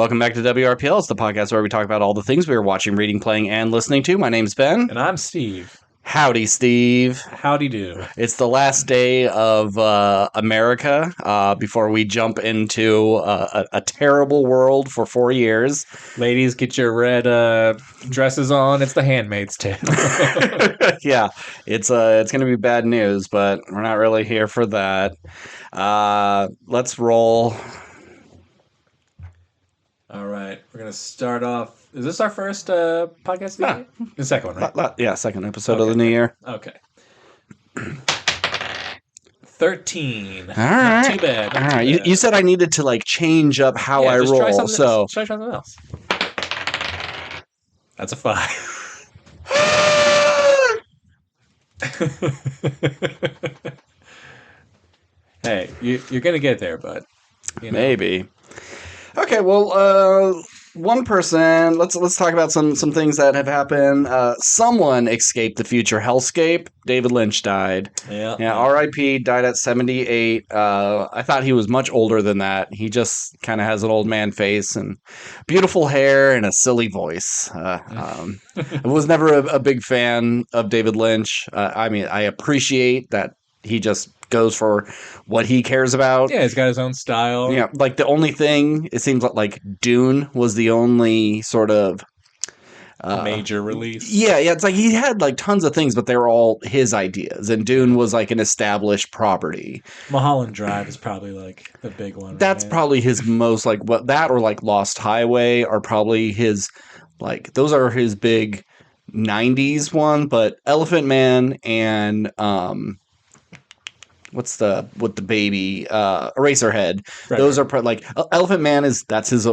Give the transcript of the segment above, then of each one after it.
Welcome back to WRPL. It's the podcast where we talk about all the things we are watching, reading, playing, and listening to. My name's Ben. And I'm Steve. Howdy, Steve. Howdy do. It's the last day of America before we jump into a terrible world for 4 years. Ladies, get your red dresses on. It's the Handmaid's Tale. Yeah, it's going to be bad news, but we're not really here for that. Let's roll. All right, we're going to start off. Is this our first podcast? Yeah. The second one, right? Yeah, second episode of the new year. Okay. 13. All right. Not too bad. All right. You said I needed to change up how I just roll. So try something else. That's a 5. Hey, you're gonna get there, bud. Maybe. Okay, well, one person. Let's talk about some things that have happened. Someone escaped the future hellscape. David Lynch died. Yeah. R.I.P. Died at 78. I thought he was much older than that. He just kind of has an old man face and beautiful hair and a silly voice. I was never a big fan of David Lynch. I mean, I appreciate that he just goes for what he cares about. Yeah, he's got his own style. Yeah, the only thing, it seems like Dune was the only sort of major release. Yeah, it's like he had tons of things, but they were all his ideas, and Dune was an established property. Mulholland Drive is probably the big one. That's probably his most that or Lost Highway are probably his those are his big 90s one, but Elephant Man and with the baby Eraserhead. Right, Those are Elephant Man that's his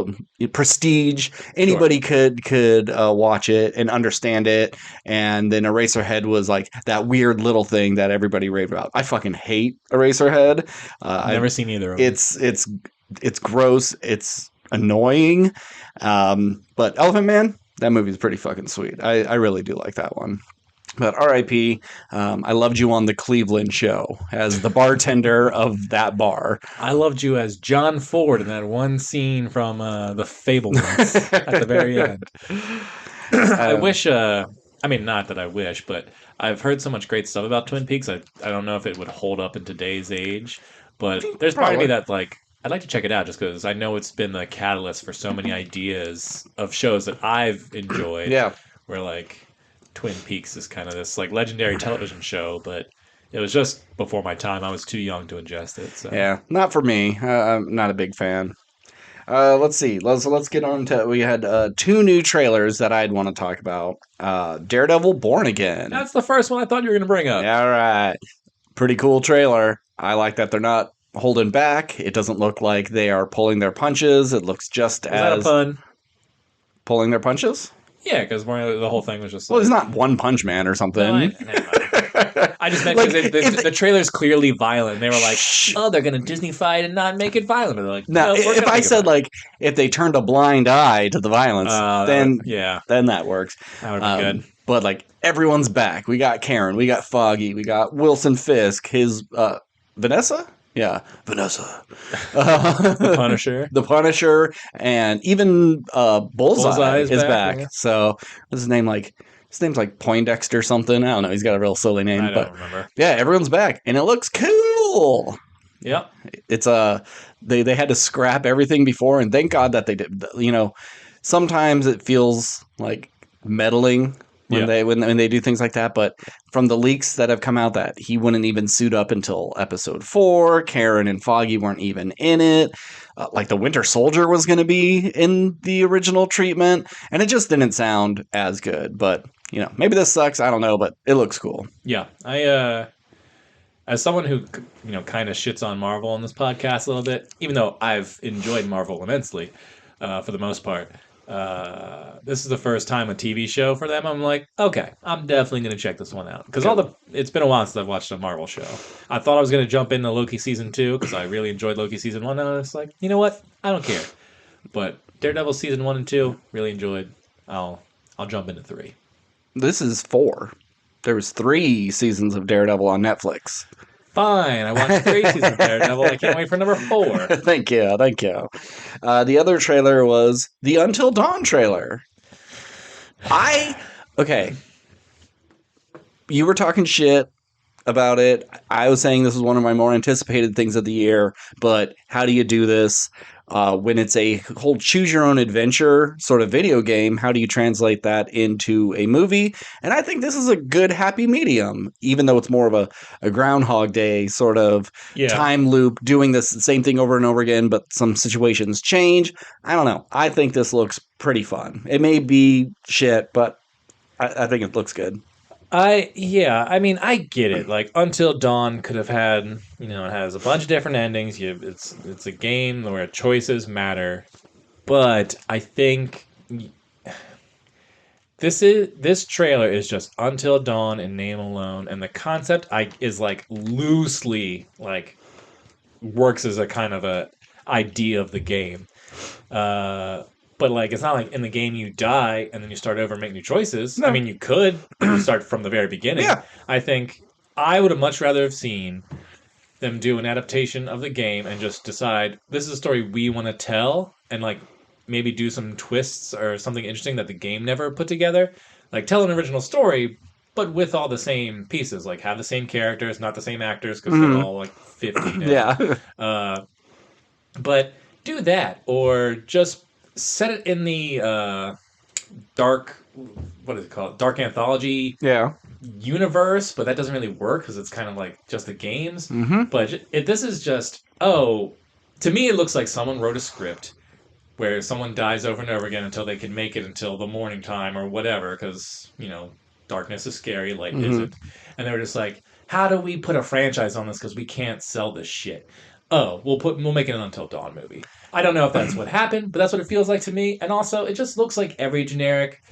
prestige. Anybody could watch it and understand it. And then Eraserhead was that weird little thing that everybody raved about. I fucking hate Eraserhead. I've never seen either of them. It's gross. It's annoying. But Elephant Man, that movie is pretty fucking sweet. I really do like that one. But R.I.P. I loved you on the Cleveland show as the bartender of that bar. I loved you as John Ford in that one scene from The Fablemans at the very end. I wish, not that I wish, but I've heard so much great stuff about Twin Peaks. I don't know if it would hold up in today's age, but there's part of me that I'd like to check it out just because I know it's been the catalyst for so many ideas of shows that I've enjoyed. Yeah. Where Twin Peaks is kind of this legendary television show, but it was just before my time. I was too young to ingest it. So. Yeah, not for me. I'm not a big fan. Let's see. Let's get on to. We had 2 new trailers that I'd want to talk about. Daredevil: Born Again. That's the first one I thought you were going to bring up. All right, pretty cool trailer. I like that they're not holding back. It doesn't look like they are pulling their punches. It looks just Is that a pun? Pulling their punches. Yeah, because the whole thing was just well, it's not One Punch Man or something. No, I just meant because the trailer's clearly violent. They were like, oh, they're going to Disney-fy it and not make it violent. They're like, no, if I said if they turned a blind eye to the violence, then that works. That would be good. But everyone's back. We got Karen, we got Foggy, we got Wilson Fisk, his Vanessa. Yeah, Vanessa. The Punisher. The Punisher, and even Bullseye is back. Yeah. So what's his name His name's Poindexter something. I don't know. He's got a real silly name. I don't remember. Yeah, everyone's back, and it looks cool. Yep. It's they had to scrap everything before, and thank God that they did. Sometimes it feels like meddling when they do things like that, but from the leaks that have come out that he wouldn't even suit up until episode 4. Karen and Foggy weren't even in it. The Winter Soldier was going to be in the original treatment, and it just didn't sound as good. But maybe this sucks. I don't know, but it looks cool. Yeah, I as someone who kind of shits on Marvel on this podcast a little bit, even though I've enjoyed Marvel immensely for the most part. This is the first time a TV show for them. I'm like, okay, I'm definitely going to check this one out. Because it's been a while since I've watched a Marvel show. I thought I was going to jump into Loki Season 2 because I really enjoyed Loki Season 1. And I was like, you know what? I don't care. But Daredevil Season 1 and 2, really enjoyed. I'll jump into 3. This is 4. There was 3 seasons of Daredevil on Netflix. Fine. I watched 3 seasons of Daredevil. I can't wait for number 4. Thank you. The other trailer was the Until Dawn trailer. Okay. You were talking shit about it. I was saying this was one of my more anticipated things of the year, but how do you do this when it's a whole choose your own adventure sort of video game? How do you translate that into a movie? And I think this is a good happy medium, even though it's more of a Groundhog Day sort of time loop, doing this same thing over and over again, but some situations change. I don't know. I think this looks pretty fun. It may be shit, but I think it looks good. I mean, I get it. Like Until Dawn could have had, it has a bunch of different endings. It's a game where choices matter, but I think this trailer is just Until Dawn in name alone, and the concept is like loosely like works as a kind of a idea of the game. But like, it's not like in the game you die and then you start over and make new choices. No. I mean, you could, but you start from the very beginning. Yeah. I think I would have much rather have seen them do an adaptation of the game and just decide this is a story we want to tell, and like maybe do some twists or something interesting that the game never put together. Like tell an original story, but with all the same pieces. Like have the same characters, not the same actors because they're all like 50 now. Yeah. But do that, or just set it in the dark, what is it called? Dark anthology universe, but that doesn't really work because it's kind of like just the games. Mm-hmm. But this is just, to me it looks like someone wrote a script where someone dies over and over again until they can make it until the morning time or whatever, because, darkness is scary, light isn't. And they were just like, how do we put a franchise on this because we can't sell this shit? We'll make it an Until Dawn movie. I don't know if that's what happened, but that's what it feels like to me. And also, it just looks like every generic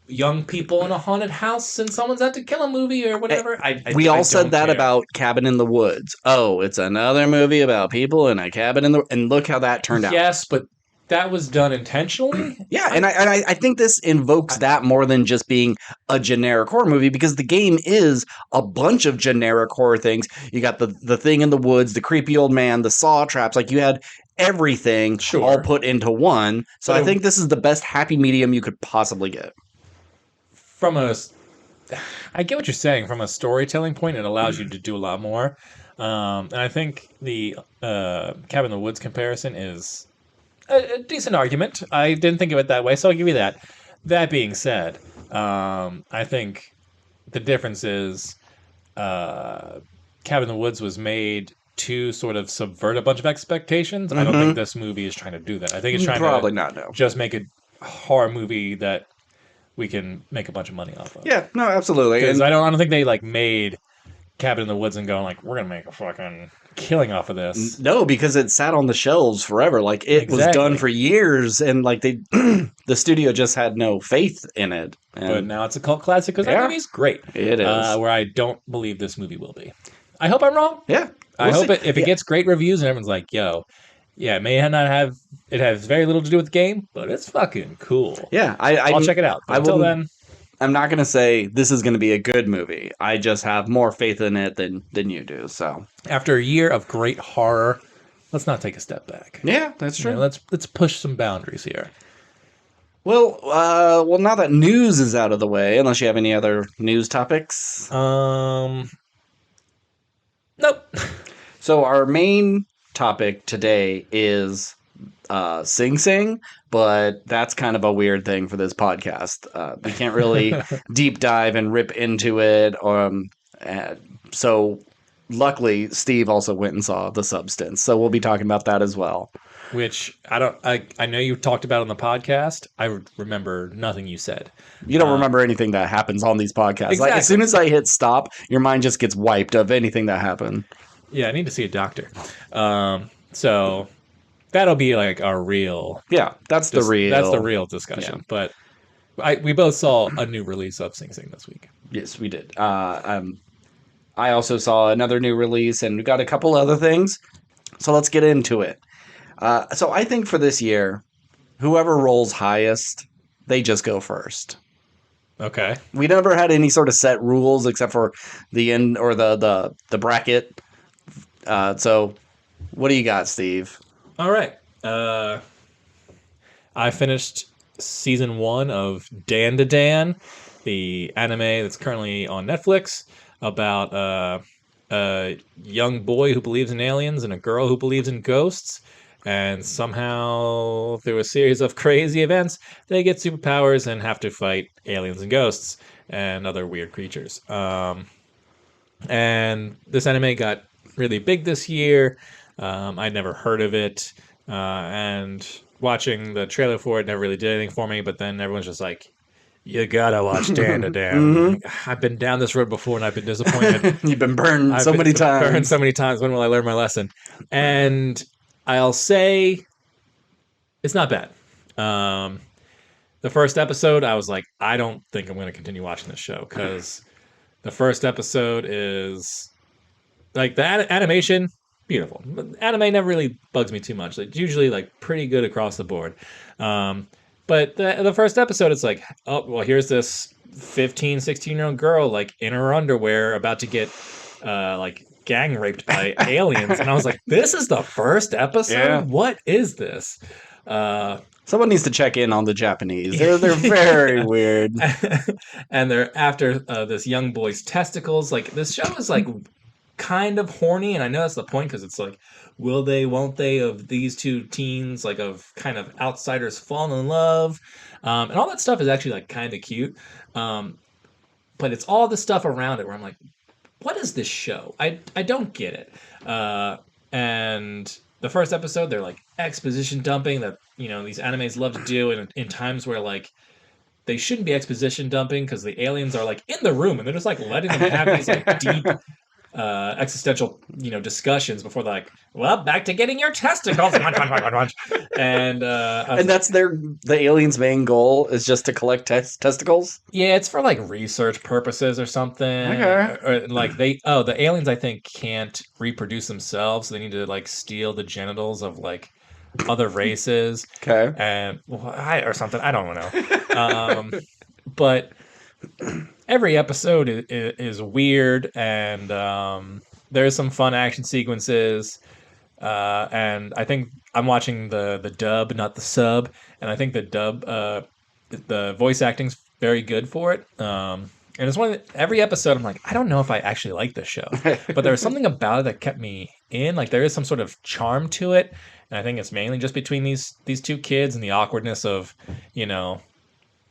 young people in a haunted house and someone's out to kill a movie or whatever. We all said that about Cabin in the Woods. Oh, it's another movie about people in a cabin and look how that turned out. Yes, but that was done intentionally. Yeah, and I think this invokes that more than just being a generic horror movie, because the game is a bunch of generic horror things. You got the thing in the woods, the creepy old man, the saw traps. Like you had everything all put into one. So I think this is the best happy medium you could possibly get. I get what you're saying. From a storytelling point, it allows you to do a lot more. And I think the Cabin in the Woods comparison is a decent argument. I didn't think of it that way, so I'll give you that. That being said, I think the difference is Cabin in the Woods was made to sort of subvert a bunch of expectations. Mm-hmm. I don't think this movie is trying to do that. I think it's trying just make a horror movie that we can make a bunch of money off of. Yeah, no, absolutely. Because I don't think they like made Cabin in the Woods and going like, we're gonna make a fucking killing off of this. No, because it sat on the shelves forever. Like it was done for years, and like they, the studio just had no faith in it. But now it's a cult classic because that movie's great. It is. Where I don't believe this movie will be. I hope I'm wrong. Yeah. I hope if it gets great reviews and everyone's like, yo, yeah, it may not have, it has very little to do with the game, but it's fucking cool. Yeah. I'll check it out. But until then, I'm not going to say this is going to be a good movie. I just have more faith in it than you do. So after a year of great horror, let's not take a step back. Yeah, that's true. Let's push some boundaries here. Well, now that news is out of the way, unless you have any other news topics. Nope. So our main topic today is Sing Sing, but that's kind of a weird thing for this podcast. We can't really deep dive and rip into it. So luckily, Steve also went and saw The Substance, so we'll be talking about that as well. Which I know you talked about on the podcast. I remember nothing you said. You don't remember anything that happens on these podcasts. Exactly. Like as soon as I hit stop, your mind just gets wiped of anything that happened. Yeah, I need to see a doctor. So that'll be like our real. Yeah, that's the real discussion. Yeah. But we both saw a new release of Sing Sing this week. Yes, we did. I also saw another new release, and we got a couple other things. So let's get into it. So I think for this year, whoever rolls highest, they just go first. Okay. We never had any sort of set rules except for the end or the bracket. So what do you got, Steve? All right. I finished season 1 of Dandadan, the anime that's currently on Netflix about a young boy who believes in aliens and a girl who believes in ghosts. And somehow, through a series of crazy events, they get superpowers and have to fight aliens and ghosts and other weird creatures. And this anime got really big this year. I'd never heard of it, and watching the trailer for it never really did anything for me. But then everyone's just like, "You gotta watch Dandadan." I've been down this road before, and I've been disappointed. You've been burned I've so been many burned times. so many times. When will I learn my lesson? And I'll say it's not bad. Um, the first episode, I was like, I don't think I'm going to continue watching this show because the first episode is like the animation, beautiful. Anime never really bugs me too much. It's usually like pretty good across the board. Um, but the first episode, it's like, oh, well, here's this 15, 16-year-old girl like in her underwear about to get like gang raped by aliens. And I was like, this is the first episode? Yeah. What is this? Someone needs to check in on the Japanese. They're very weird. And they're after this young boy's testicles. Like this show is like kind of horny, and I know that's the point because it's like, will they, won't they, of these two teens, like of kind of outsiders falling in love, and all that stuff is actually like kind of cute, but it's all the stuff around it where I'm like, what is this show? I don't get it. And the first episode, they're like exposition dumping that these animes love to do, in times where like they shouldn't be exposition dumping because the aliens are like in the room and they're just like letting them have these like deep existential discussions before they're like, well, back to getting your testicles. And And that's the aliens' main goal is just to collect testicles. yeah, it's for like research purposes or something. Okay. Or, like the aliens I think can't reproduce themselves, so they need to like steal the genitals of like other races. Okay. And or something, I don't know. But every episode is weird, and there's some fun action sequences. And I think I'm watching the dub, not the sub, and I think the dub, the voice acting's very good for it. And it's every episode I'm like, I don't know if I actually like this show, but there was something about it that kept me in. Like there is some sort of charm to it, and I think it's mainly just between these two kids and the awkwardness of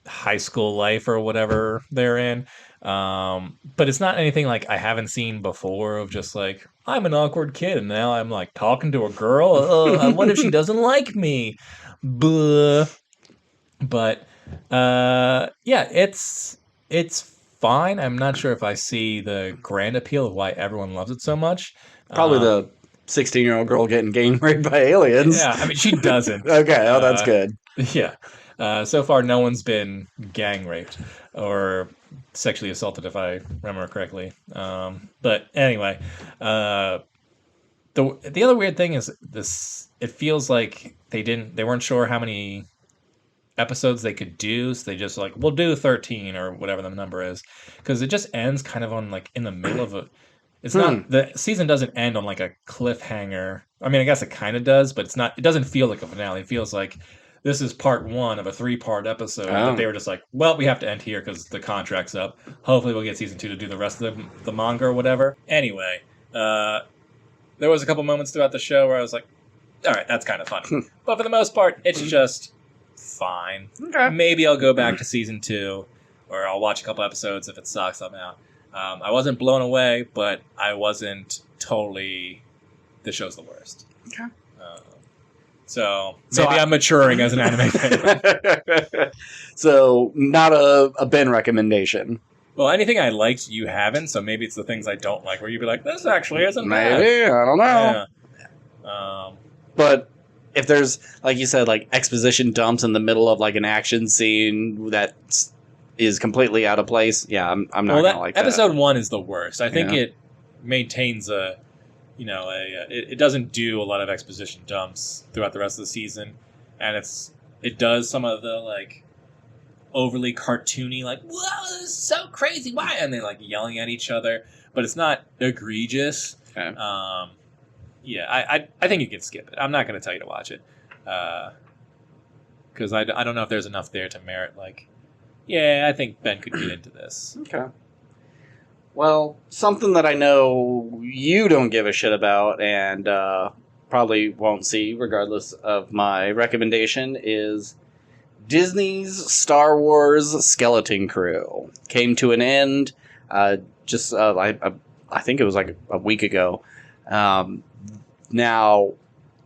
high school life or whatever they're in. But it's not anything like I haven't seen before of just like, I'm an awkward kid and now I'm like talking to a girl. What if she doesn't like me? Blah. But yeah, it's fine. I'm not sure if I see the grand appeal of why everyone loves it so much. Probably the 16-year-old girl getting gang raped by aliens. Yeah, I mean she doesn't. Okay, oh, that's good. Yeah. So far, no one's been gang raped or sexually assaulted, if I remember correctly. But anyway, the other weird thing is this. It feels like they weren't sure how many episodes they could do, so they just like, we'll do 13 or whatever the number is, because it just ends kind of on like in the middle of a. It's not, the season doesn't end on like a cliffhanger. I mean, I guess it kind of does, but it's not. It doesn't feel like a finale. It feels like this is part 1 of a 3-part episode. But they were just like, well, we have to end here because the contract's up. Hopefully, we'll get season 2 to do the rest of the manga or whatever. Anyway, there was a couple moments throughout the show where I was like, all right, that's kind of funny. But for the most part, it's just fine. Okay. Maybe I'll go back to season 2, or I'll watch a couple episodes. If it sucks, I'm out. I wasn't blown away, but I wasn't totally, this show's the worst. Okay. So maybe I'm maturing as an anime fan. So not a Ben recommendation. Well, anything I liked, you haven't, so maybe it's the things I don't like, where you'd be like, this actually isn't bad. Maybe, I don't know. Yeah. But if there's, like you said, like exposition dumps in the middle of like an action scene that is completely out of place, yeah, I'm not gonna like that. Episode 1 is the worst. I think it maintains it doesn't do a lot of exposition dumps throughout the rest of the season, and it does some of the like overly cartoony, like, whoa, this is so crazy, why? And they like yelling at each other, but it's not egregious. Okay. Yeah, I think you can skip it. I'm not going to tell you to watch it. Because I don't know if there's enough there to merit, like, yeah, I think Ben could get into this. Okay. Well, something that I know you don't give a shit about and probably won't see, regardless of my recommendation, is Disney's Star Wars Skeleton Crew. Came to an end I think it was like a week ago. Now,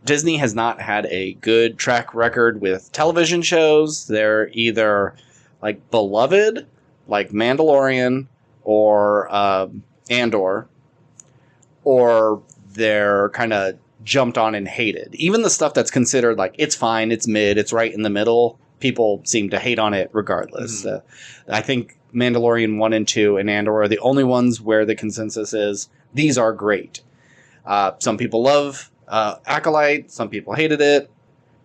Disney has not had a good track record with television shows. They're either like beloved, like Mandalorian or Andor, or they're kind of jumped on and hated. Even the stuff that's considered like it's fine, it's mid, it's right in the middle, people seem to hate on it regardless. I think Mandalorian 1 and 2 and Andor are the only ones where the consensus is these are great. Some people love Acolyte, some people hated it,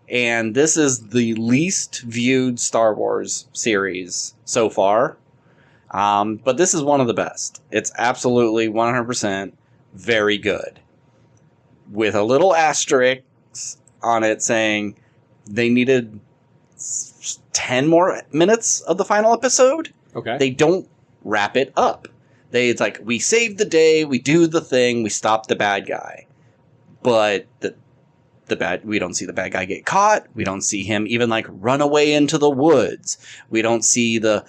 and this is the least viewed Star Wars series so far. But this is one of the best. It's absolutely 100% very good. With a little asterisk on it saying they needed 10 more minutes of the final episode. Okay. They don't wrap it up. It's like, we save the day, we do the thing, we stop the bad guy. But we don't see the bad guy get caught. We don't see him even like run away into the woods. We don't see the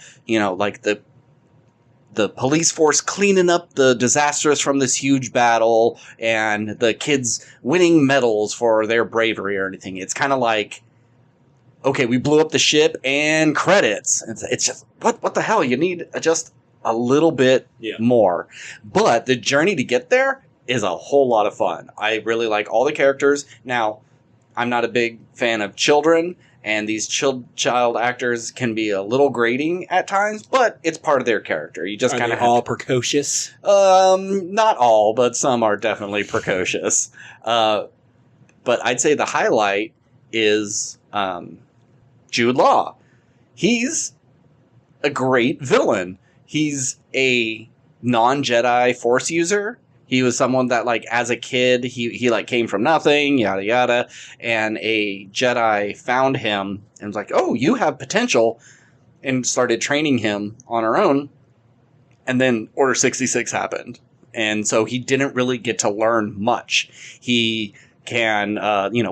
police force cleaning up the disasters from this huge battle and the kids winning medals for their bravery or anything. It's kind of like, okay, we blew up the ship and credits. It's just, what the hell? You need just a little bit more. But the journey to get there is a whole lot of fun. I really like all the characters. Now, I'm not a big fan of children, and these child actors can be a little grating at times, but it's part of their character. You just kind of all precocious. Not all, but some are definitely precocious. But I'd say the highlight is Jude Law. He's a great villain. He's a non-Jedi Force user. He was someone that, like, as a kid, he like came from nothing, yada yada, and a Jedi found him and was like, "Oh, you have potential," and started training him on her own. And then Order 66 happened, and so he didn't really get to learn much. He can,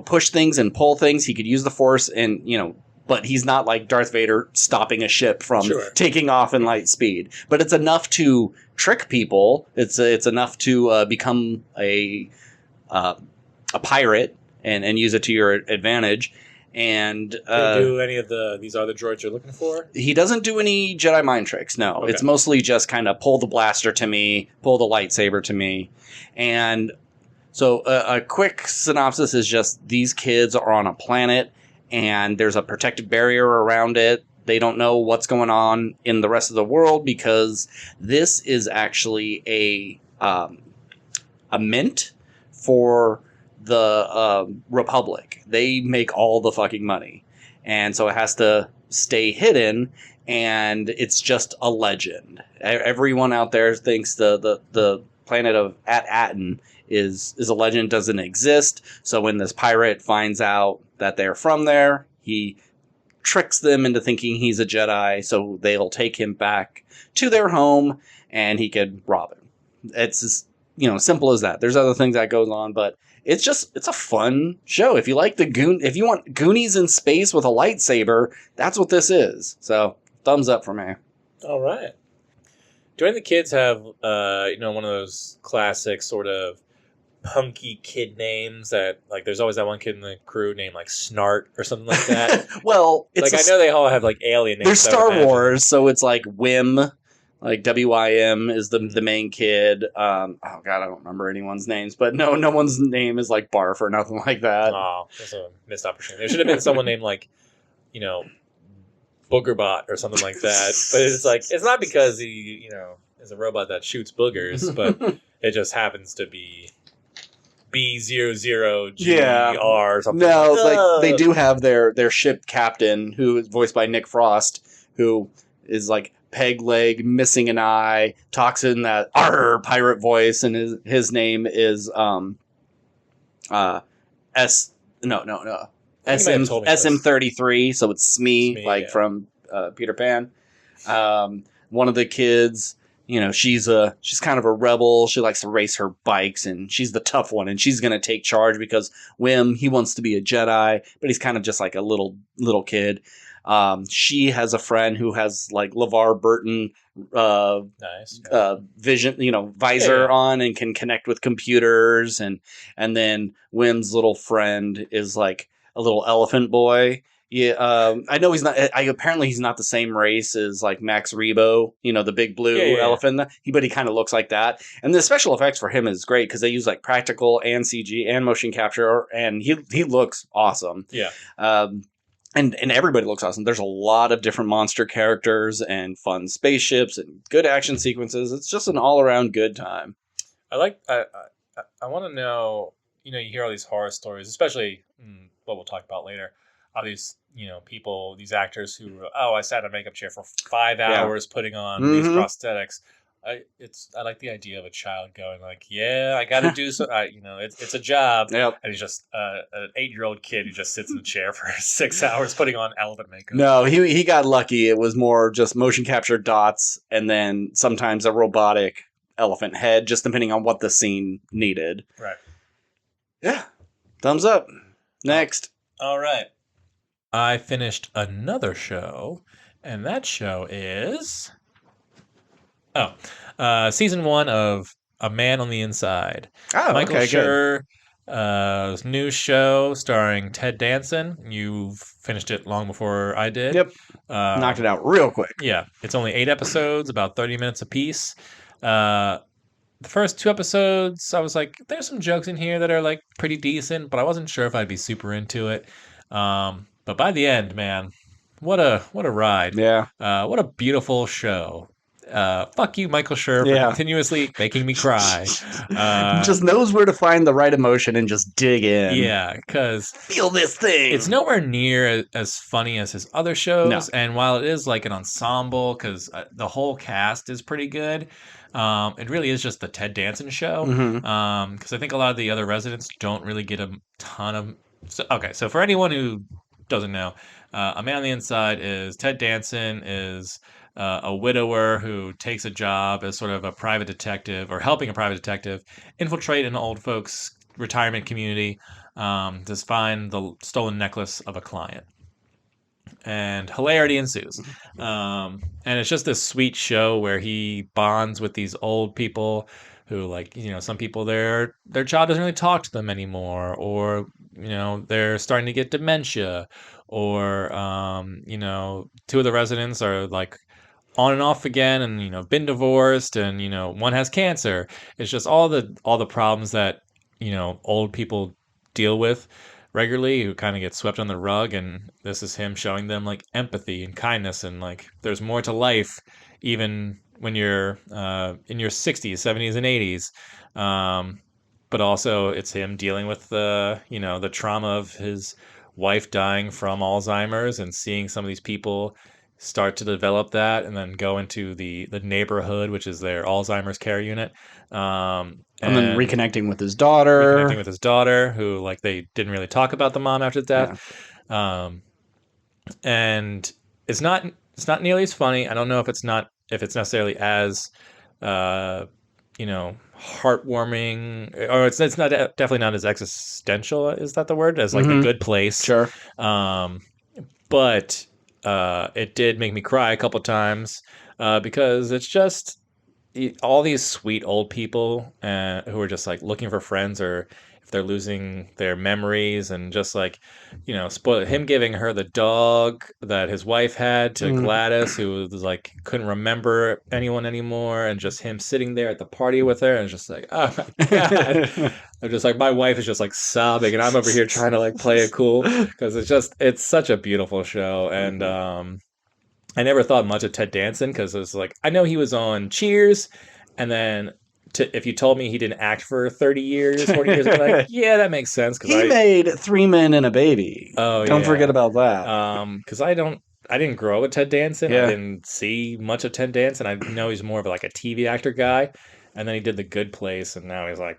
push things and pull things. He could use the Force, and but he's not like Darth Vader stopping a ship from taking off in light speed. But it's enough to trick people. It's enough to become a pirate and use it to your advantage. And do any of these other droids you're looking for? He doesn't do any Jedi mind tricks. No, okay. It's mostly just kind of pull the blaster to me, pull the lightsaber to me, and so a quick synopsis is just these kids are on a planet. And there's a protective barrier around it. They don't know what's going on in the rest of the world because this is actually a mint for the Republic. They make all the fucking money. And so it has to stay hidden, and it's just a legend. Everyone out there thinks the planet of At-Aten is a legend, doesn't exist. So when this pirate finds out that they're from there, he tricks them into thinking he's a Jedi, so they'll take him back to their home and he could rob him. It's as simple as that. There's other things that goes on, but it's a fun show. If you like if you want Goonies in space with a lightsaber, that's what this is. So thumbs up for me. All right. Do any of the kids have one of those classic sort of punky kid names that, like, there's always that one kid in the crew named like Snart or something like that? Well, it's I know they all have like alien names. There's Star Wars, so it's like Wim, like WIM is the main kid. Oh god, I don't remember anyone's names, but no one's name is like Barf or nothing like that. Oh, that's a missed opportunity. There should have been someone named like, Boogerbot or something like that. But it's like, it's not because he, is a robot that shoots boogers, but it just happens to be B00GR or something. No, like they do have their ship captain, who is voiced by Nick Frost, who is like peg leg, missing an eye, talks in that pirate voice, and his name is S no I think you might have SM told me this. SM33. So it's Smee, Smee, like yeah. from Peter Pan. One of the kids, she's kind of a rebel. She likes to race her bikes, and she's the tough one, and she's gonna take charge because Wim, he wants to be a Jedi, but he's kind of just like a little kid. She has a friend who has like LeVar Burton Nice. vision, visor Yeah. on, and can connect with computers, and then Wim's little friend is like a little elephant boy. Yeah, I know he's not. Apparently he's not the same race as like Max Rebo, the big blue Yeah. elephant. But he kind of looks like that. And the special effects for him is great because they use like practical and CG and motion capture, and he looks awesome. Yeah. And everybody looks awesome. There's a lot of different monster characters and fun spaceships and good action sequences. It's just an all around good time. I want to know, you hear all these horror stories, especially what we'll talk about later. All these, people, these actors who, I sat in a makeup chair for 5 hours putting on these prosthetics. I like the idea of a child going like, yeah, I got to do so. It's a job. Yep. And he's just an 8-year-old kid who just sits in a chair for 6 hours putting on elephant makeup. No, he got lucky. It was more just motion capture dots, and then sometimes a robotic elephant head, just depending on what the scene needed. Right. Yeah. Thumbs up. Next. All right. I finished another show, and that show is season 1 of A Man on the Inside. Oh, Michael okay, Schur, new show starring Ted Danson. You've finished it long before I did. Yep. Knocked it out real quick. Yeah, it's only 8 episodes, about 30 minutes apiece. The first 2 episodes, I was like, there's some jokes in here that are like pretty decent, but I wasn't sure if I'd be super into it. But by the end, man, what a ride! Yeah. What a beautiful show. Fuck you, Michael Schur, for continuously making me cry. Just knows where to find the right emotion and just dig in. Yeah, because feel this thing. It's nowhere near as funny as his other shows. No. And while it is like an ensemble, because the whole cast is pretty good, it really is just the Ted Danson show. Because I think a lot of the other residents don't really get a ton of. So for anyone who doesn't know, A Man on the Inside is Ted Danson is a widower who takes a job as sort of a private detective, or helping a private detective infiltrate an old folks retirement community to find the stolen necklace of a client. And hilarity ensues. And it's just this sweet show where he bonds with these old people who, like, some people, their child doesn't really talk to them anymore, or they're starting to get dementia, or 2 of the residents are like on and off again, and been divorced, and one has cancer. It's just all the problems that old people deal with regularly, who kind of get swept on the rug. And this is him showing them like empathy and kindness, and like there's more to life even when you're in your 60s, 70s, and 80s. But also it's him dealing with the trauma of his wife dying from Alzheimer's, and seeing some of these people start to develop that, and then go into the neighborhood, which is their Alzheimer's care unit. And then reconnecting with his daughter. Who, like, they didn't really talk about the mom after death. Yeah. And it's not nearly as funny. I don't know if it's necessarily as heartwarming, or it's not definitely not as existential, is that the word, as like The Good Place. Sure. But it did make me cry a couple times, because it's just all these sweet old people who are just like looking for friends, or if they're losing their memories, and just like spoil him giving her the dog that his wife had to Gladys, who was like couldn't remember anyone anymore, and just him sitting there at the party with her, and just like, oh my god. I'm just like, my wife is just like sobbing, and I'm over here trying to like play it cool, because it's such a beautiful show. And I never thought much of Ted Danson, because it's like, I know he was on Cheers, and then if you told me he didn't act for 30 years, 40 years, I'd be like, yeah, that makes sense. He made 3 Men and a Baby. Oh, don't forget about that. Because I didn't grow up with Ted Danson. Yeah. I didn't see much of Ted Danson. I know he's more of like a TV actor guy. And then he did The Good Place, and now he's like,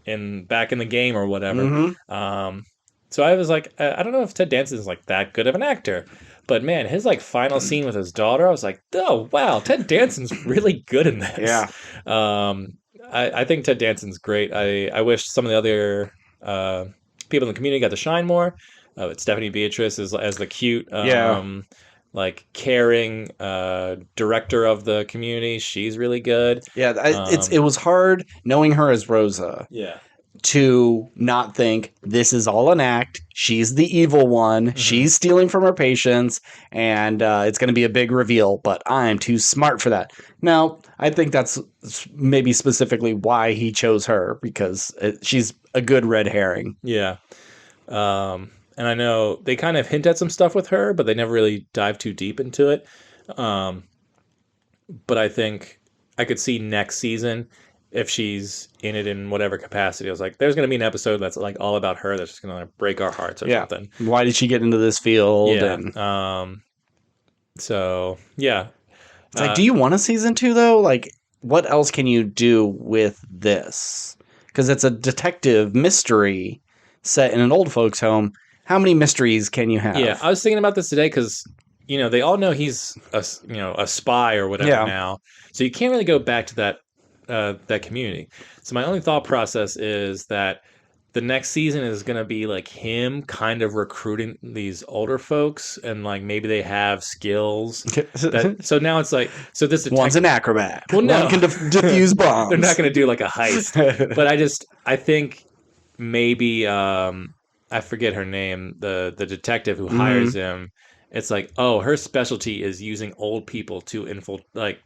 back in the game or whatever. Mhm. So I was like, I don't know if Ted Danson is like that good of an actor, but man, his like final scene with his daughter, I was like, oh wow, Ted Danson's really good in this. Yeah. Um, I think Ted Danson's great. I wish some of the other people in the community got to shine more. But Stephanie Beatrice is as the cute, Yeah. like caring director of the community. She's really good. Yeah, it was hard knowing her as Rosa Yeah. to not think this is all an act. She's the evil one. She's stealing from her patients, and it's going to be a big reveal. But I'm too smart for that. Now, I think that's maybe specifically why he chose her, because she's a good red herring. Yeah. And I know they kind of hint at some stuff with her, but they never really dive too deep into it. But I think I could see next season if she's in it in whatever capacity. I was like, there's going to be an episode that's like all about her that's just going to like break our hearts or something. Why did she get into this field? Yeah. And So yeah. it's like, do you want a season 2 though? Like, what else can you do with this? Because it's a detective mystery set in an old folks' home. How many mysteries can you have? Yeah, I was thinking about this today because they all know he's a spy or whatever now, so you can't really go back to that community. So my only thought process is that the next season is going to be like him kind of recruiting these older folks, and like maybe they have skills. So now it's like, so this one's an acrobat. Well, no. One can defuse bombs. They're not going to do like a heist, but I think maybe I forget her name, the detective who hires him. It's like, oh, her specialty is using old people to infiltrate,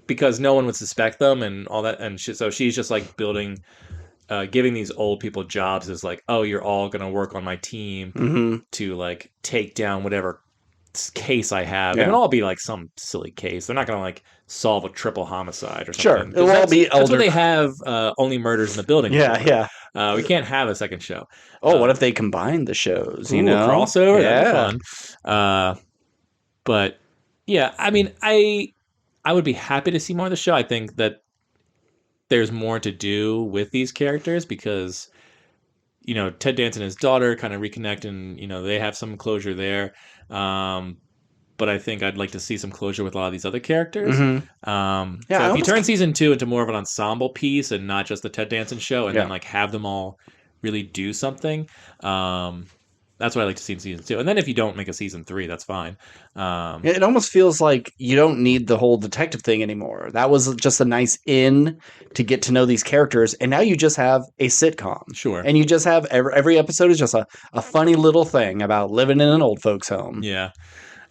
because no one would suspect them and all that, and so she's just like giving these old people jobs as like, oh, you're all gonna work on my team to like take down whatever case I have, and it'll all be like some silly case. They're not gonna like solve a triple homicide or something. Sure, it'll all be elder. That's what they have. Only Murders in the Building. Yeah. We can't have a second show. Oh, what if they combine the shows? A crossover. That'd be fun. But yeah, I mean, I would be happy to see more of the show. I think that there's more to do with these characters because Ted Danson and his daughter kind of reconnect, and they have some closure there. But I think I'd like to see some closure with a lot of these other characters. So if you turn season 2 into more of an ensemble piece and not just the Ted Danson show, and then like have them all really do something, that's what I like to see in season 2. And then if you don't make a season 3, that's fine. It almost feels like you don't need the whole detective thing anymore. That was just a nice in to get to know these characters, and now you just have a sitcom. Sure. And you just have every episode is just a funny little thing about living in an old folks' home. Yeah.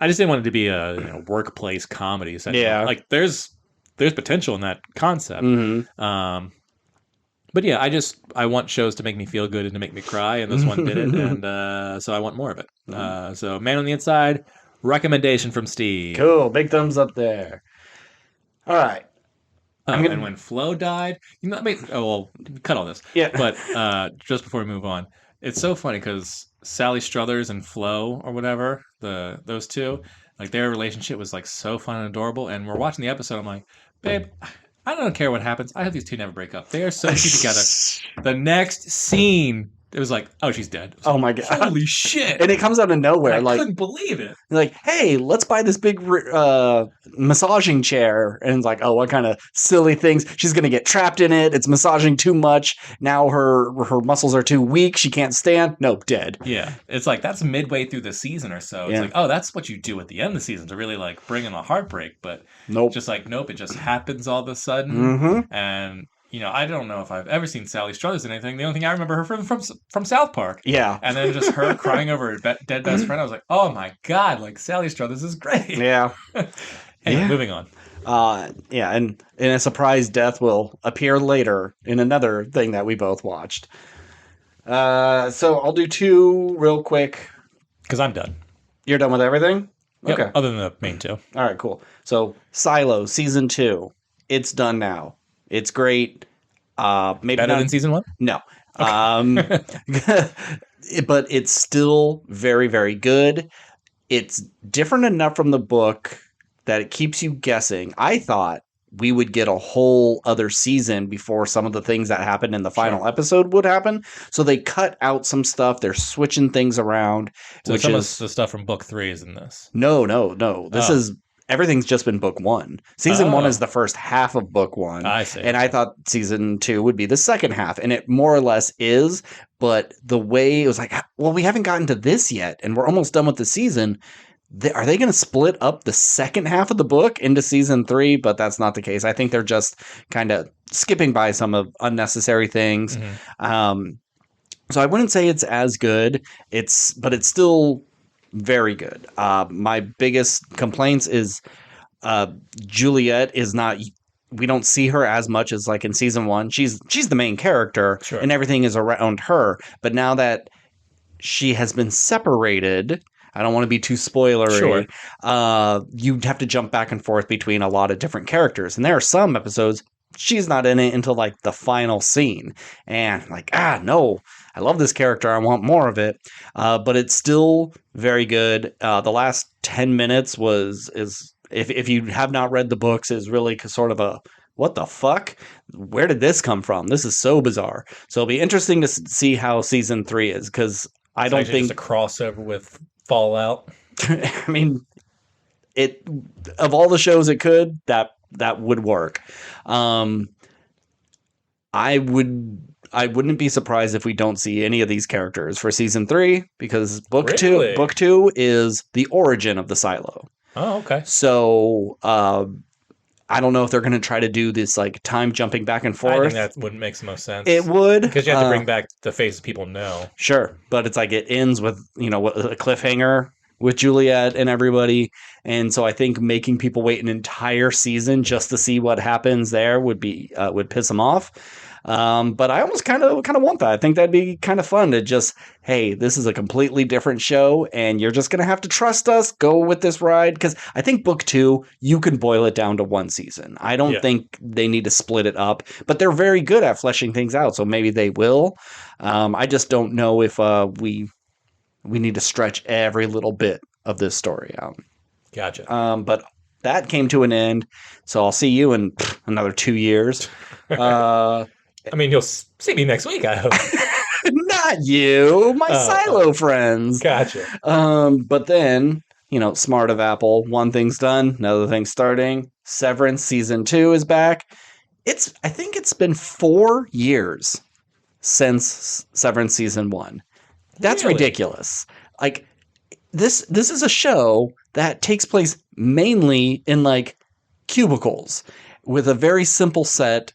I just didn't want it to be a workplace comedy. Yeah. Like there's potential in that concept. But yeah, I want shows to make me feel good and to make me cry, and this one did it, and so I want more of it. So Man on the Inside, recommendation from Steve. Cool, big thumbs up there. All right. And when Flo died, cut all this. Yeah. But just before we move on, it's so funny because Sally Struthers and Flo or whatever, those two, like their relationship was like so fun and adorable. And we're watching the episode. I'm like, babe, I don't care what happens. I hope these two never break up. They are so cute together. The next scene, it was like, oh, she's dead. Oh my god! Holy shit! And it comes out of nowhere. I couldn't believe it. Like, hey, let's buy this big massaging chair, and it's like, oh, what kind of silly things? She's gonna get trapped in it. It's massaging too much. Now her muscles are too weak. She can't stand. Nope, dead. Yeah, it's like that's midway through the season or so. It's like, oh, that's what you do at the end of the season to really like bring in a heartbreak. But nope, it just happens all of a sudden, and. I don't know if I've ever seen Sally Struthers in anything. The only thing I remember her from South Park. Yeah. And then just her crying over her dead best friend. I was like, oh my God, like Sally Struthers is great. Yeah. Anyway, moving on. And a surprise death will appear later in another thing that we both watched. So I'll do 2 real quick. Because I'm done. You're done with everything? Yep, okay. Other than the main 2. All right, cool. So Silo, season 2. It's done now. It's great. Maybe better than season 1? No. Okay. But it's still very, very good. It's different enough from the book that it keeps you guessing. I thought we would get a whole other season before some of the things that happened in the final episode would happen. So they cut out some stuff. They're switching things around. So which some is of the stuff from book 3 is in this. No. This Oh. is everything's just been book 1. Season 1 Oh. is the first half of book 1. I see. And I thought season 2 would be the second half, and it more or less is. But the way it was like, well, we haven't gotten to this yet, and we're almost done with the season. Are they going to split up the second half of the book into season 3? But that's not the case. I think they're just kind of skipping by some of unnecessary things. So I wouldn't say it's as good. But it's still very good. My biggest complaints is Juliet is not. We don't see her as much as like in season 1. She's the main character, and everything is around her. But now that she has been separated, I don't want to be too spoilery. You'd have to jump back and forth between a lot of different characters. And there are some episodes she's not in it until like the final scene. And like, no, I love this character. I want more of it. But it's still very good. The last 10 minutes is if you have not read the books, is really sort of a, what the fuck? Where did this come from? This is so bizarre. So it'll be interesting to see how season 3 is, because I don't think just a crossover with Fallout. I mean, it of all the shows it could, that would work. I wouldn't be surprised if we don't see any of these characters for season 3, because book 2 is the origin of the silo. Oh, okay. So I don't know if they're going to try to do this like time jumping back and forth. I think that wouldn't make the most sense. It would, because you have to bring back the faces people know. Sure, but it's like it ends with a cliffhanger with Juliet and everybody, and so I think making people wait an entire season just to see what happens there would piss them off. But I almost kind of want that. I think that'd be kind of fun to just, hey, this is a completely different show, and you're just gonna have to trust us. Go with this ride, because I think book 2 you can boil it down to one season. I don't think they need to split it up, but they're very good at fleshing things out, so maybe they will. I just don't know if we need to stretch every little bit of this story out. Gotcha. But that came to an end, so I'll see you in another 2 years. I mean, you'll see me next week, I hope. Not you, my Silo friends. Gotcha. But then, smart of Apple, one thing's done, another thing's starting. Severance season 2 is back. I think it's been 4 years since Severance season 1. That's ridiculous. Like, this is a show that takes place mainly in like cubicles with a very simple set.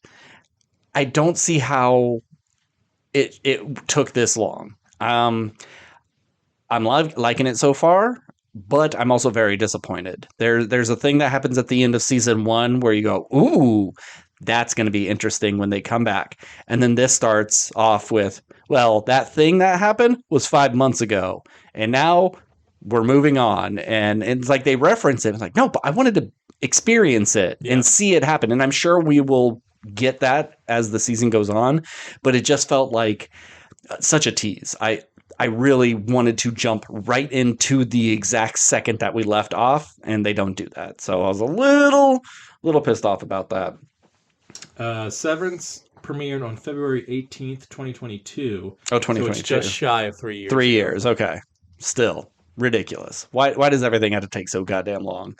I don't see how it took this long. I'm liking it so far, but I'm also very disappointed. There's a thing that happens at the end of season 1 where you go, ooh, that's going to be interesting when they come back. And then this starts off with, well, that thing that happened was 5 months ago, and now we're moving on. And it's like they reference it. It's like, no, but I wanted to experience it and see it happen. And I'm sure we will get that as the season goes on, but it just felt like such a tease. I really wanted to jump right into the exact second that we left off, and they don't do that. So I was a little pissed off about that. Severance premiered on February 18th, 2022. Oh, 2022. So it's just shy of 3 years. 3 years, okay. Still ridiculous. Why does everything have to take so goddamn long?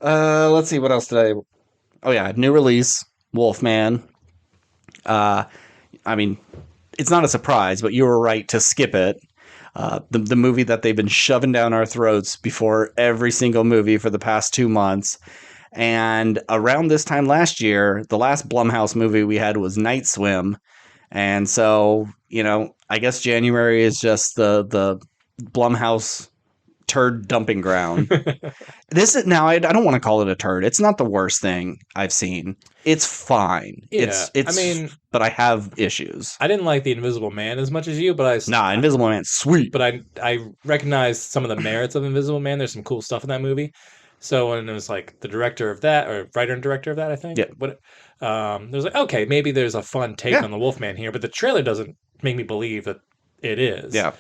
Let's see, what else did I... Oh yeah, new release, Wolfman. I mean, it's not a surprise, but you were right to skip it. The movie that they've been shoving down our throats before every single movie for the past 2 months. And around this time last year, the last Blumhouse movie we had was Night Swim. And so, I guess January is just the Blumhouse turd dumping ground. Now I don't want to call it a turd. It's not the worst thing I've seen. It's fine. Yeah, but I have issues. I didn't like The Invisible Man as much as you, but Invisible Man's sweet. But I recognized some of the merits of Invisible Man. There's some cool stuff in that movie. So when it was like the director of that, or writer and director of that, I think. Yeah. There was like, okay, maybe there's a fun take on the Wolfman here, but the trailer doesn't make me believe that it is. Yeah.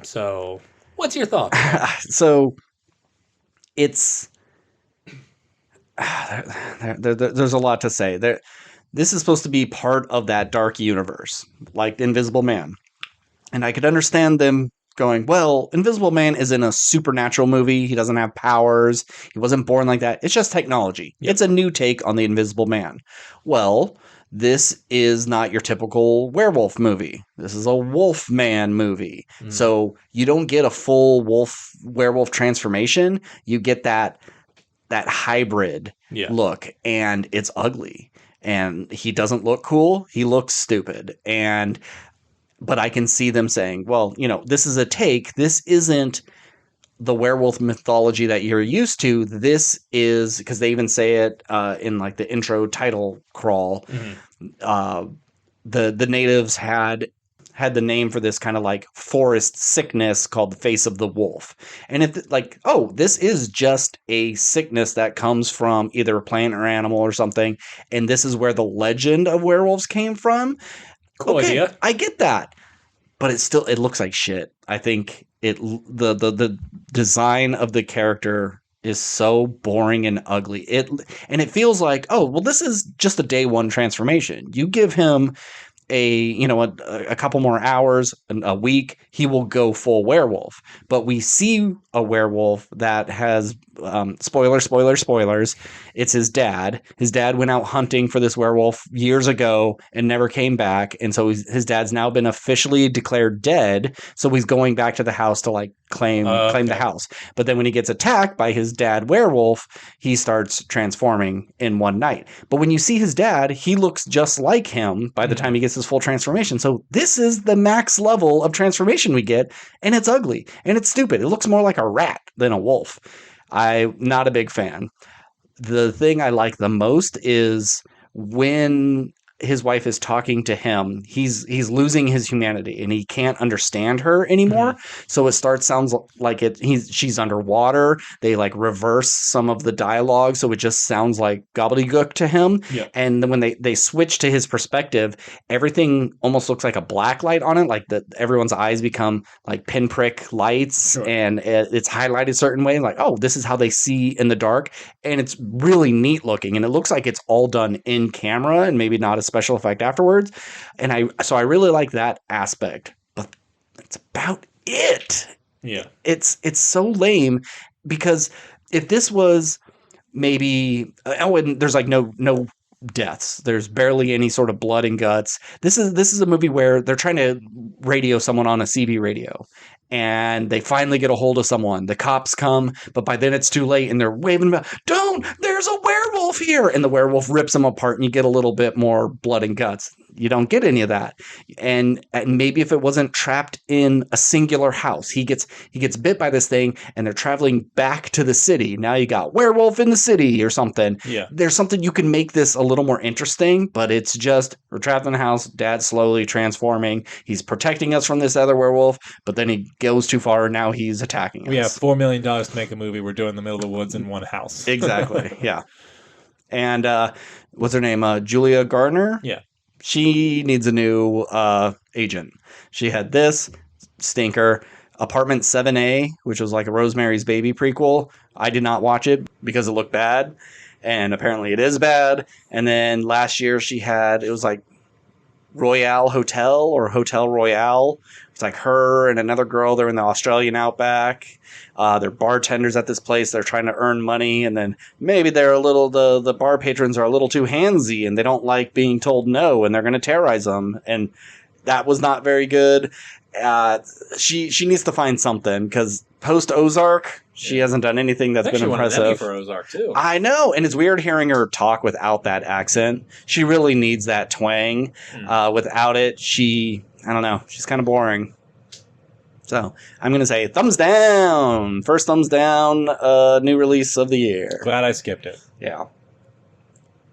So what's your thought? So it's there's a lot to say. This is supposed to be part of that dark universe, like Invisible Man. And I could understand them going, well, Invisible Man isn't a supernatural movie. He doesn't have powers. He wasn't born like that. It's just technology. Yep. It's a new take on the Invisible Man. Well, this is not your typical werewolf movie. This is a wolf man movie. So you don't get a full werewolf transformation. You get that hybrid look, and it's ugly. And he doesn't look cool. He looks stupid. But I can see them saying, well, this is a take. This isn't the werewolf mythology that you're used to. This is, because they even say it in like the intro title crawl. The natives had the name for this kind of like forest sickness called the face of the wolf. And if like, oh, this is just a sickness that comes from either a plant or animal or something, and this is where the legend of werewolves came from. Cool idea. I get that. But it looks like shit. I think the design of the character is so boring and ugly. It feels like, oh, well, this is just a day one transformation. You give him a couple more hours, a week, he will go full werewolf. But we see a werewolf that has spoilers. It's his dad. His dad went out hunting for this werewolf years ago and never came back. And so his dad's now been officially declared dead. So he's going back to the house to like claim the house. But then when he gets attacked by his dad werewolf, he starts transforming in one night. But when you see his dad, he looks just like him by the time he gets his full transformation. So this is the max level of transformation we get, and it's ugly and it's stupid. It looks more like a rat than a wolf. I'm not a big fan. The thing I like the most is when his wife is talking to him, he's losing his humanity and he can't understand her anymore. So it sounds like she's underwater. They like reverse some of the dialogue, so it just sounds like gobbledygook to him. And then when they switch to his perspective, everything almost looks like a black light on it, like everyone's eyes become like pinprick lights. And it's highlighted a certain way, like, oh, this is how they see in the dark. And it's really neat looking, and it looks like it's all done in camera and maybe not a special effect afterwards. And I really like that aspect, but that's about it. It's so lame, because if this was maybe and there's like no deaths, there's barely any sort of blood and guts. This is a movie where they're trying to radio someone on a CB radio, and they finally get a hold of someone. The cops come, but by then it's too late, and they're waving about, don't, there's a werewolf here, and the werewolf rips them apart, and you get a little bit more blood and guts. You don't get any of that. And maybe if it wasn't trapped in a singular house, he gets bit by this thing, and they're traveling back to the city. Now you got werewolf in the city or something. There's something you can make this a little more interesting, but it's just, we're trapped in the house, dad's slowly transforming, he's protecting us from this other werewolf, but then he goes too far, and now he's attacking us. We have $4 million to make a movie. We're doing in the middle of the woods in one house. Exactly. Yeah. And what's her name? Julia Gardner? She needs a new agent. She had this stinker, Apartment 7A, which was like a Rosemary's Baby prequel. I did not watch it because it looked bad, and apparently it is bad. And then last year it was like Royale Hotel or Hotel Royale. It's like her and another girl. They're in the Australian outback. They're bartenders at this place. They're trying to earn money, and then maybe they're the bar patrons are a little too handsy, and they don't like being told no, and they're going to terrorize them. And that was not very good. She needs to find something, because post Ozark, she hasn't done anything that's been impressive. Won an Emmy for Ozark too. I know, and it's weird hearing her talk without that accent. She really needs that twang. Without it, I don't know, she's kind of boring. So I'm going to say thumbs down. First thumbs down, new release of the year. Glad I skipped it. Yeah.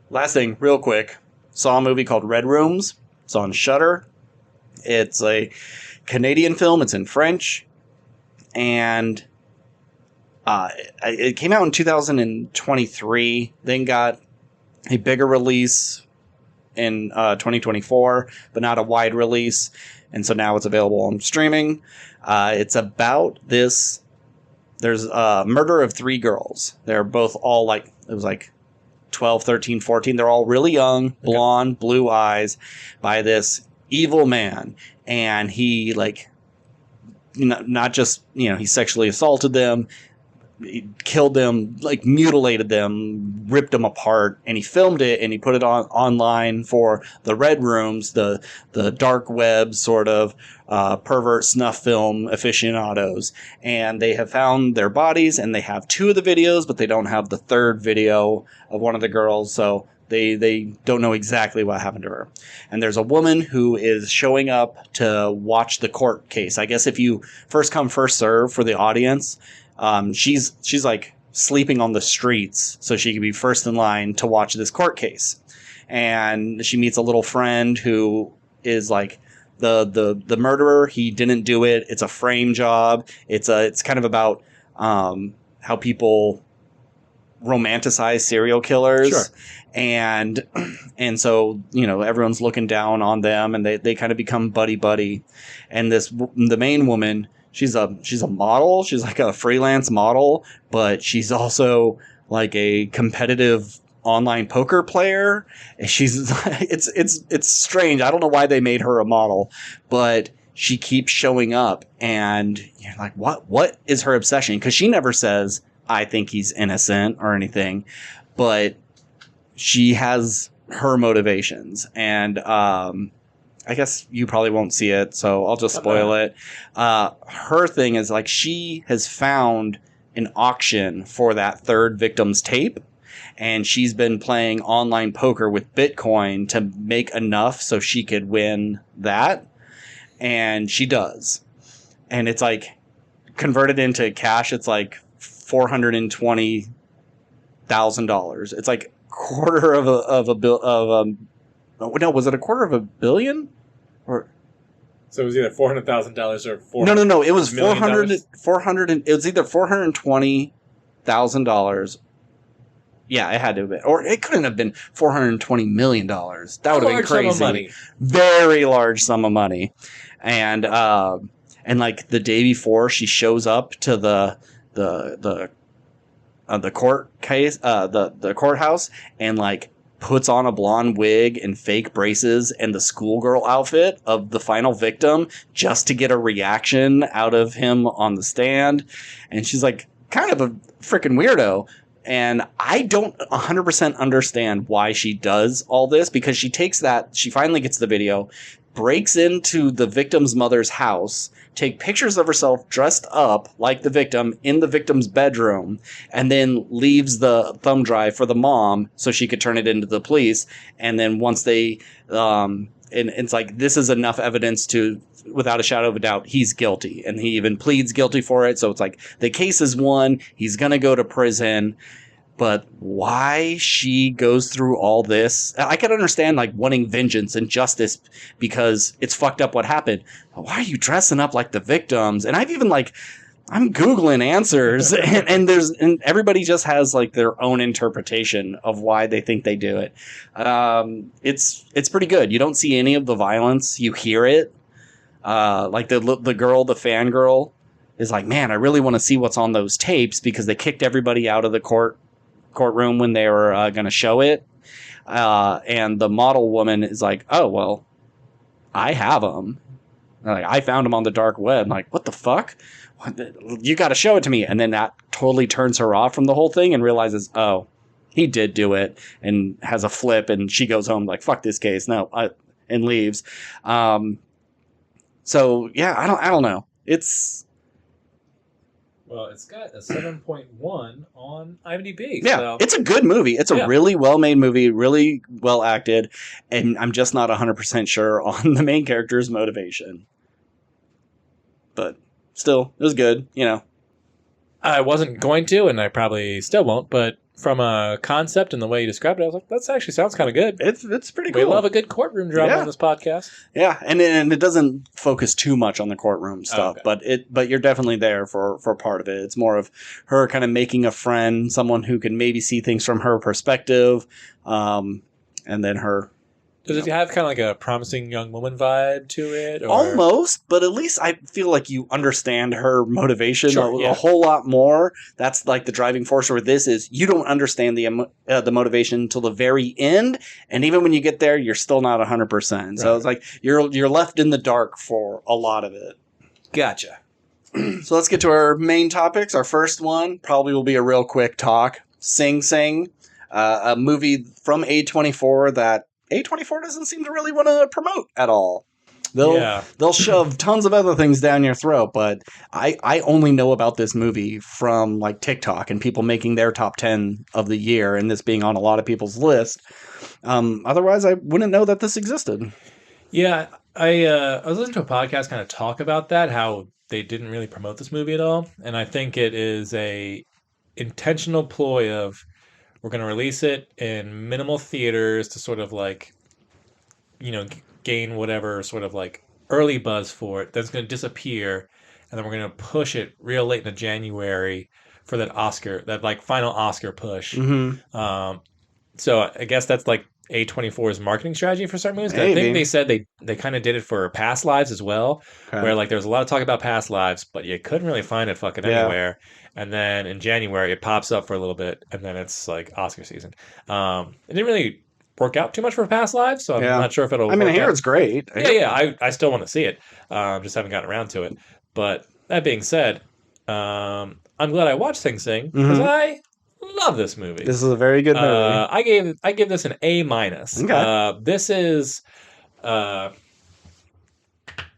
Last thing, real quick. Saw a movie called Red Rooms. It's on Shudder. It's a Canadian film. It's in French. And it came out in 2023. Then got a bigger release in 2024, but not a wide release. And so now it's available on streaming. It's about this. There's a murder of 3 girls. They're both all it was like 12, 13, 14. They're all really young, blonde, blue eyes, by this evil man. And he, like, not just, he sexually assaulted them, he killed them, like mutilated them, ripped them apart, and he filmed it and he put it online for the red rooms, the dark web sort of pervert snuff film aficionados. And they have found their bodies, and they have 2 of the videos, but they don't have the 3rd video of one of the girls, so they don't know exactly what happened to her. And there's a woman who is showing up to watch the court case. I guess if you first come, first serve for the audience, she's like sleeping on the streets so she could be first in line to watch this court case. And she meets a little friend who is like the murderer. He didn't do it. It's a frame job. It's kind of about how people romanticize serial killers. Sure. And so, everyone's looking down on them, and they kind of become buddy. And the main woman, she's a model. She's like a freelance model, but she's also like a competitive online poker player. It's strange. I don't know why they made her a model, but she keeps showing up, and you're like, what is her obsession? Because she never says, I think he's innocent or anything, but she has her motivations. And I guess you probably won't see it, so I'll just spoil it. Her thing is, like, she has found an auction for that 3rd victim's tape, and she's been playing online poker with Bitcoin to make enough so she could win that. And she does. And it's like, converted into cash, it's like $420,000. It's like quarter of a bill no, was it a quarter of a billion? Or So it was either $400,000 or no, it was $400,000? 400 it was either $420,000. Yeah, it had to have been, or it couldn't have been $420 million. That would have been crazy. Sum of money. Very large sum of money. And like the day before, she shows up to the court case, the courthouse, and like puts on a blonde wig and fake braces and the schoolgirl outfit of the final victim just to get a reaction out of him on the stand. And she's like kind of a freaking weirdo. And I don't 100% understand why she does all this, because she finally gets the video, breaks into the victim's mother's house, take pictures of herself dressed up like the victim in the victim's bedroom, and then leaves the thumb drive for the mom so she could turn it into the police. And then once they, and it's like, this is enough evidence to, without a shadow of a doubt, he's guilty. And he even pleads guilty for it. So it's like, the case is won. He's going to go to prison. But why she goes through all this, I can understand like wanting vengeance and justice because it's fucked up what happened. But why are you dressing up like the victims? And I've even like, I'm Googling answers and everybody just has like their own interpretation of why they think they do it. It's pretty good. You don't see any of the violence. You hear it. Like the fangirl is like, man, I really want to see what's on those tapes because they kicked everybody out of the courtroom when they were going to show it. And the model woman is like, oh, well, I have them. Like, I found them on the dark web. I'm like, what the fuck? You got to show it to me. And then that totally turns her off from the whole thing and realizes, oh, he did do it, and has a flip. And she goes home like, fuck this case. No, and leaves. So yeah, I don't know. Well, it's got a 7.1 on IMDb. Yeah, so. It's a good movie. It's a really well-made movie, really well acted, and I'm just not 100% sure on the main character's motivation. But still, it was good, I wasn't going to, and I probably still won't, but from a concept and the way you described it, I was like, that actually sounds kind of good. It's pretty cool. We love a good courtroom drama on this podcast. Yeah, and it doesn't focus too much on the courtroom stuff, but you're definitely there for part of it. It's more of her kind of making a friend, someone who can maybe see things from her perspective, and then her Does it have kind of like a promising young woman vibe to it? Or? Almost, but at least I feel like you understand her motivation Sure, a whole lot more. That's like the driving force. Where this is, you don't understand the motivation till the very end, and even when you get there, you're still not 100%. So it's like you're left in the dark for a lot of it. Gotcha. So let's get to our main topics. Our first one probably will be a real quick talk. Sing Sing, a movie from A24 that A24 doesn't seem to really want to promote at all. They'll shove tons of other things down your throat, but I only know about this movie from like TikTok and people making their top 10 of the year, and this being on a lot of people's list. Otherwise, I wouldn't know that this existed. Yeah, I was listening to a podcast kind of talk about that, how they didn't really promote this movie at all, and I think it is a intentional ploy of we're going to release it in minimal theaters to sort of like, gain whatever sort of like early buzz for it. That's going to disappear, and then we're going to push it real late into January for that like final Oscar push. Mm-hmm. So I guess that's like A24's marketing strategy for certain movies. I think they said they kind of did it for Past Lives as well, where like there was a lot of talk about Past Lives, but you couldn't really find it fucking anywhere. And then in January it pops up for a little bit, and then it's like Oscar season. It didn't really work out too much for Past Lives, so I'm not sure if it'll. I mean, I hear it's great. I still want to see it. Just haven't gotten around to it. But that being said, I'm glad I watched Sing Sing because I love this movie. This is a very good movie. I give this an A minus. Okay. This is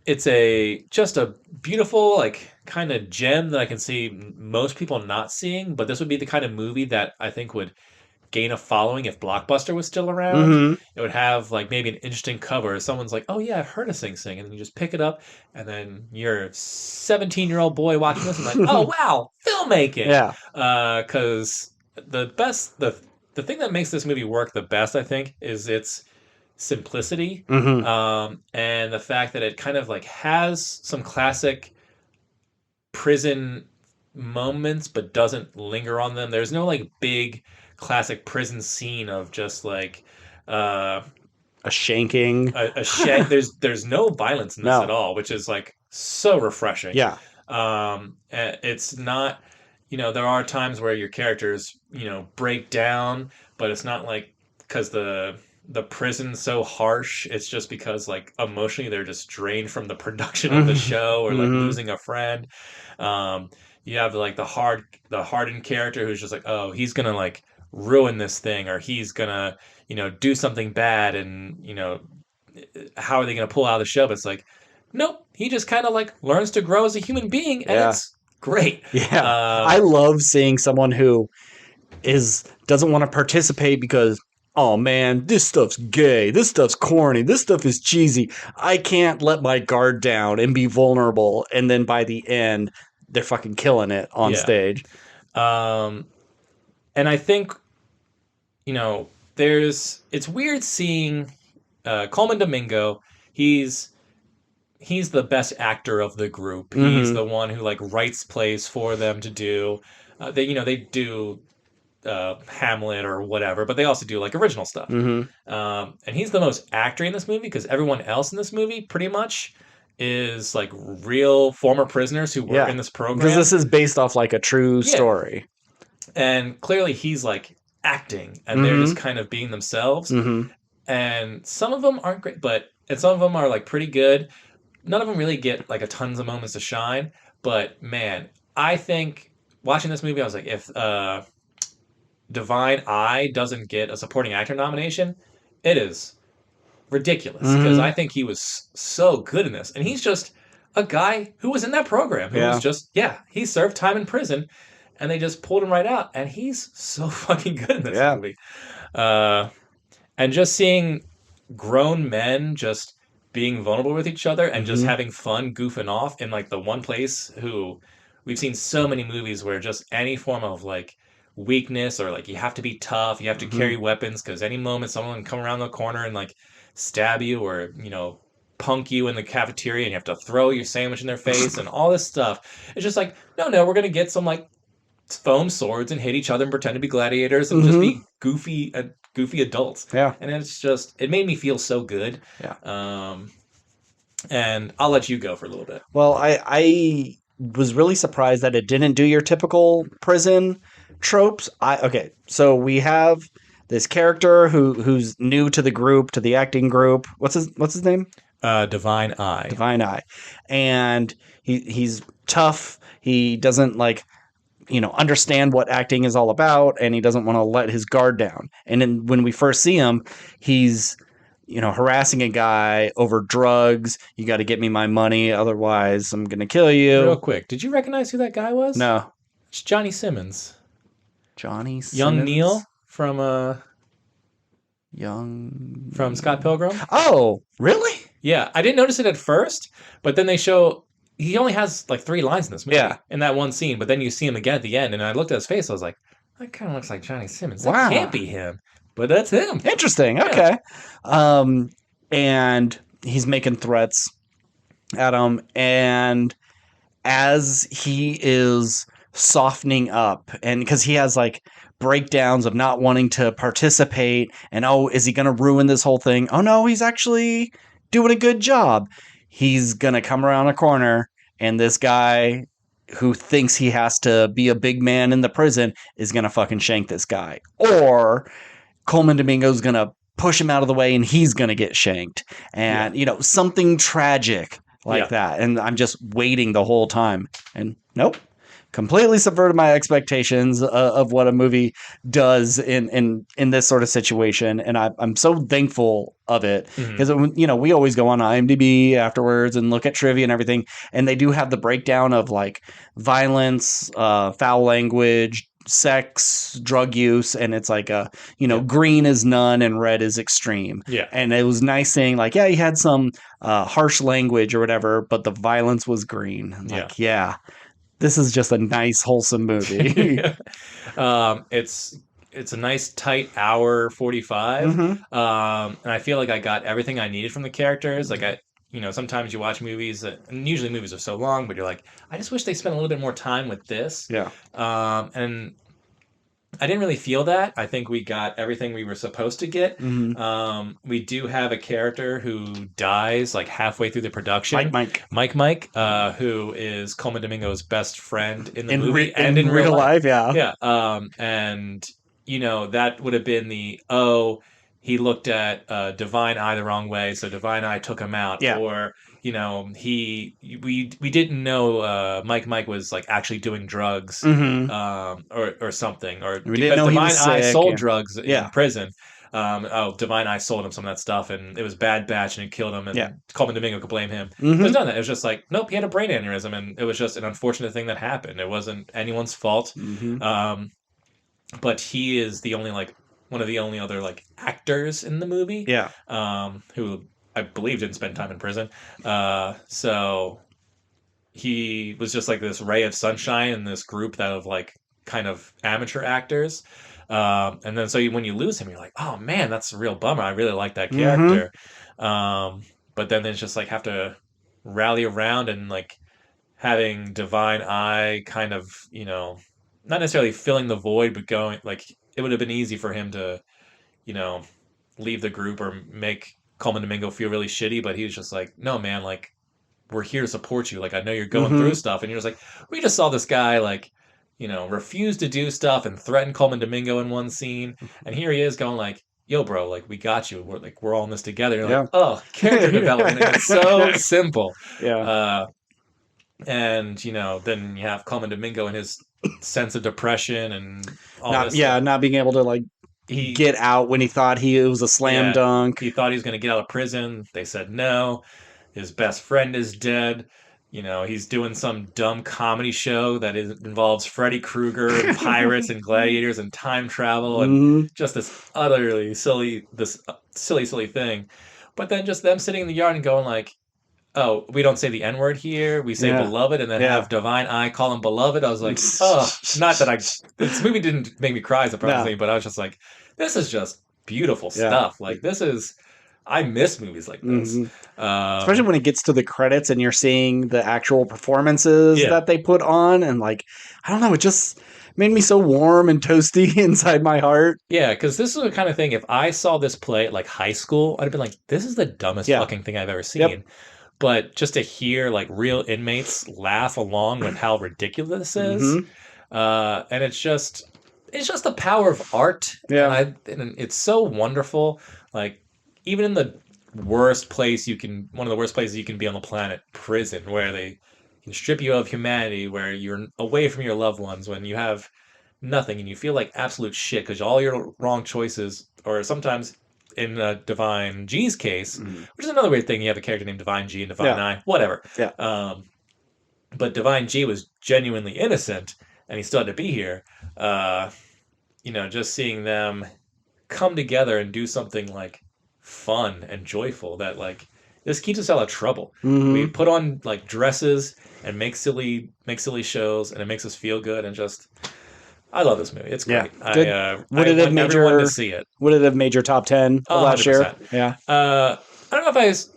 it's just a beautiful like kind of gem that I can see most people not seeing, but this would be the kind of movie that I think would gain a following if Blockbuster was still around. Mm-hmm. It would have like maybe an interesting cover. Someone's like, "Oh yeah, I've heard of Sing Sing," and then you just pick it up, and then you're a 17-year-old boy watching this and like, "Oh wow, filmmaking!" Yeah. Because the thing that makes this movie work the best, I think, is its simplicity, and the fact that it kind of like has some classic prison moments, but doesn't linger on them. There's no like big classic prison scene of just like a shanking. There's no violence in this at all, which is like so refreshing. Yeah. It's not, there are times where your characters, break down, but it's not like because the prison's so harsh. It's just because like emotionally they're just drained from the production of the show or like losing a friend. You have like the hardened character who's just like, oh, he's gonna like ruin this thing, or he's gonna do something bad, and how are they gonna pull out of the show? But it's like, nope, he just kind of like learns to grow as a human being, and it's great. I love seeing someone who doesn't want to participate because, oh man, this stuff's gay, this stuff's corny, this stuff is cheesy, I can't let my guard down and be vulnerable, and then by the end they're fucking killing it on stage. And I think it's weird seeing Coleman Domingo. He's the best actor of the group. He's the one who like writes plays for them to do. They do Hamlet or whatever, but they also do like original stuff. And he's the most actor in this movie because everyone else in this movie pretty much is like real former prisoners who work in this program. Because this is based off like a true story. And clearly he's like acting and they're just kind of being themselves. And some of them aren't great, and some of them are like pretty good. None of them really get like a tons of moments to shine. But man, I think watching this movie, I was like, if Divine Eye doesn't get a supporting actor nomination, it is ridiculous because I think he was so good in this, and he's just a guy who was in that program who was just he served time in prison, and they just pulled him right out, and he's so fucking good in this movie. And just seeing grown men just being vulnerable with each other and just having fun goofing off in like the one place who we've seen so many movies where just any form of like weakness or like you have to be tough, you have to carry weapons because any moment someone can come around the corner and like stab you or punk you in the cafeteria and you have to throw your sandwich in their face and all this stuff. It's just like no, we're gonna get some like foam swords and hit each other and pretend to be gladiators and just be goofy goofy adults. Yeah. And it made me feel so good. Yeah. And I'll let you go for a little bit. Well, I was really surprised that it didn't do your typical prison tropes. Okay, so we have this character who's new to the group, to the acting group. What's his name? Divine Eye. Divine Eye. And he's tough. He doesn't understand what acting is all about, and he doesn't want to let his guard down. And then when we first see him, he's harassing a guy over drugs. You got to get me my money, otherwise I'm gonna kill you. Real quick, did you recognize who that guy was? No. It's Johnny Simmons. Johnny Simmons? Young Neil from Scott Pilgrim. Oh, really? Yeah, I didn't notice it at first, but then they show he only has like 3 lines in this movie. Yeah. In that one scene, but then you see him again at the end, and I looked at his face. I was like, that kind of looks like Johnny Simmons. Wow. That can't be him, but that's him. Interesting. Yeah. Okay. And he's making threats at him, and as he is softening up, and because he has like breakdowns of not wanting to participate, and is he going to ruin this whole thing? Oh no, he's actually doing a good job. He's going to come around a corner, and this guy who thinks he has to be a big man in the prison is going to fucking shank this guy. Or Coleman Domingo's going to push him out of the way, and he's going to get shanked. And, something tragic like that. And I'm just waiting the whole time. And nope. Completely subverted my expectations of what a movie does in this sort of situation, and I'm so thankful of it because we always go on IMDb afterwards and look at trivia and everything, and they do have the breakdown of like violence, foul language, sex, drug use, and it's like green is none and red is extreme. Yeah, and it was nice saying like, he had some harsh language or whatever, but the violence was green. Like, this is just a nice, wholesome movie. It's a nice, tight hour 45. And I feel like I got everything I needed from the characters. Like, sometimes you watch movies, and usually movies are so long, but you're like, I just wish they spent a little bit more time with this. Yeah. And I didn't really feel that. I think we got everything we were supposed to get. We do have a character who dies like halfway through the production. Mike, who is Coleman Domingo's best friend in the movie and in real life. Yeah. And that would have been he looked at Divine Eye the wrong way, so Divine Eye took him out. Yeah. Or we didn't know Mike was like actually doing drugs, or something, or we didn't know Divine he was Eye sick, sold drugs in prison. Divine Eye sold him some of that stuff, and it was Bad Batch, and it killed him, and Coleman Domingo could blame him. It was none of that. It was just like, nope, he had a brain aneurysm, and it was just an unfortunate thing that happened. It wasn't anyone's fault. But he is the only one of the only other actors in the movie. Yeah. Who I believe didn't spend time in prison. So he was just like this ray of sunshine in this group of kind of amateur actors. And then when you lose him, you're like, oh man, that's a real bummer. I really like that character. But then it's just have to rally around, and having Divine Eye kind of, not necessarily filling the void, but going it would have been easy for him to, leave the group or make Coleman Domingo feel really shitty, but he was just like, no man, we're here to support you. I know you're going through stuff, and you're just like, we just saw this guy refuse to do stuff and threaten Coleman Domingo in one scene, and here he is going yo bro, we got you. We're all in this together. You're oh, character development. It's so simple. Yeah. And then you have Coleman Domingo and his sense of depression and all this. Not being able to get out when he thought it was a slam dunk. He thought he was going to get out of prison. They said no. His best friend is dead. He's doing some dumb comedy show that involves Freddy Krueger and pirates and gladiators and time travel and just this utterly silly thing. But then just them sitting in the yard and going oh, we don't say the N-word here. We say beloved, and then have Divine Eye call him beloved. I was like, oh, not that this movie didn't make me cry, surprisingly, but I was just like, this is just beautiful stuff. I miss movies like this. Especially when it gets to the credits and you're seeing the actual performances that they put on. And I don't know, it just made me so warm and toasty inside my heart. Yeah, because this is the kind of thing, if I saw this play at like high school, I'd have been like, this is the dumbest Yeah. fucking thing I've ever seen. Yep. But just to hear like real inmates laugh along with how ridiculous this is, Mhm. and it's just the power of art. Yeah. And it's so wonderful. Like even in the worst place one of the worst places you can be on the planet, prison, where they can strip you of humanity, where you're away from your loved ones, when you have nothing and you feel like absolute shit because all your wrong choices, or sometimes in Divine G's case, which is another weird thing. You have a character named Divine G and Divine I, whatever. Yeah. But Divine G was genuinely innocent, and he still had to be here. Just seeing them come together and do something like fun and joyful that like this keeps us out of trouble. We put on like dresses and make silly shows, and it makes us feel good and just. I love this movie. It's great. Yeah. Would it have made everyone to see it? Would it have made your top 10 of last year? Yeah. I don't know if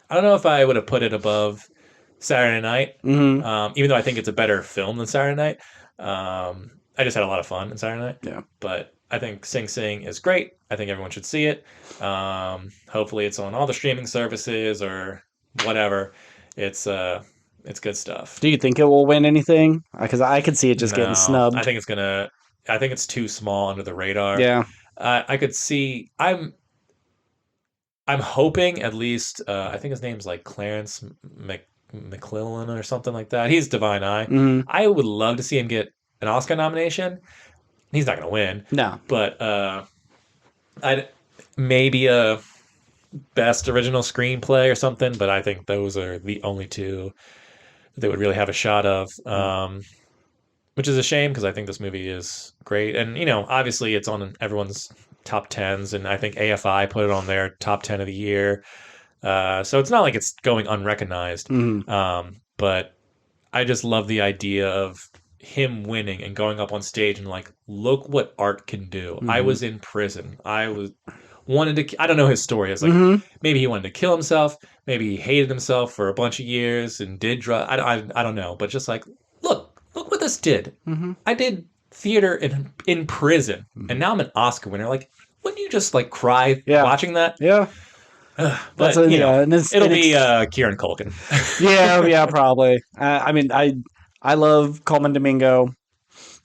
I don't know if I would have put it above Saturday Night. Even though I think it's a better film than Saturday Night. I just had a lot of fun in Saturday Night. Yeah. But I think Sing Sing is great. I think everyone should see it. Hopefully it's on all the streaming services or whatever. It's good stuff. Do you think it will win anything? Because I could see it just getting snubbed. I think it's too small under the radar. Yeah. I could see. I'm hoping at least. I think his name's like Clarence McClellan or something like that. He's Divine Eye. I would love to see him get an Oscar nomination. He's not going to win. No. But I'd maybe a best original screenplay or something. But I think those are the only two they would really have a shot of, which is a shame because I think this movie is great. And, obviously it's on everyone's top 10s, and I think AFI put it on their top 10 of the year. So it's not like it's going unrecognized. But I just love the idea of him winning and going up on stage and like, look what art can do. I was in prison. I don't know his story. It's like maybe he wanted to kill himself. Maybe he hated himself for a bunch of years and did drugs. I don't know. But just like, look what this did. I did theater in prison, and now I'm an Oscar winner. Like, wouldn't you just like cry watching that? Yeah. But it'll be Kieran Culkin. yeah, probably. I mean, I love Coleman Domingo.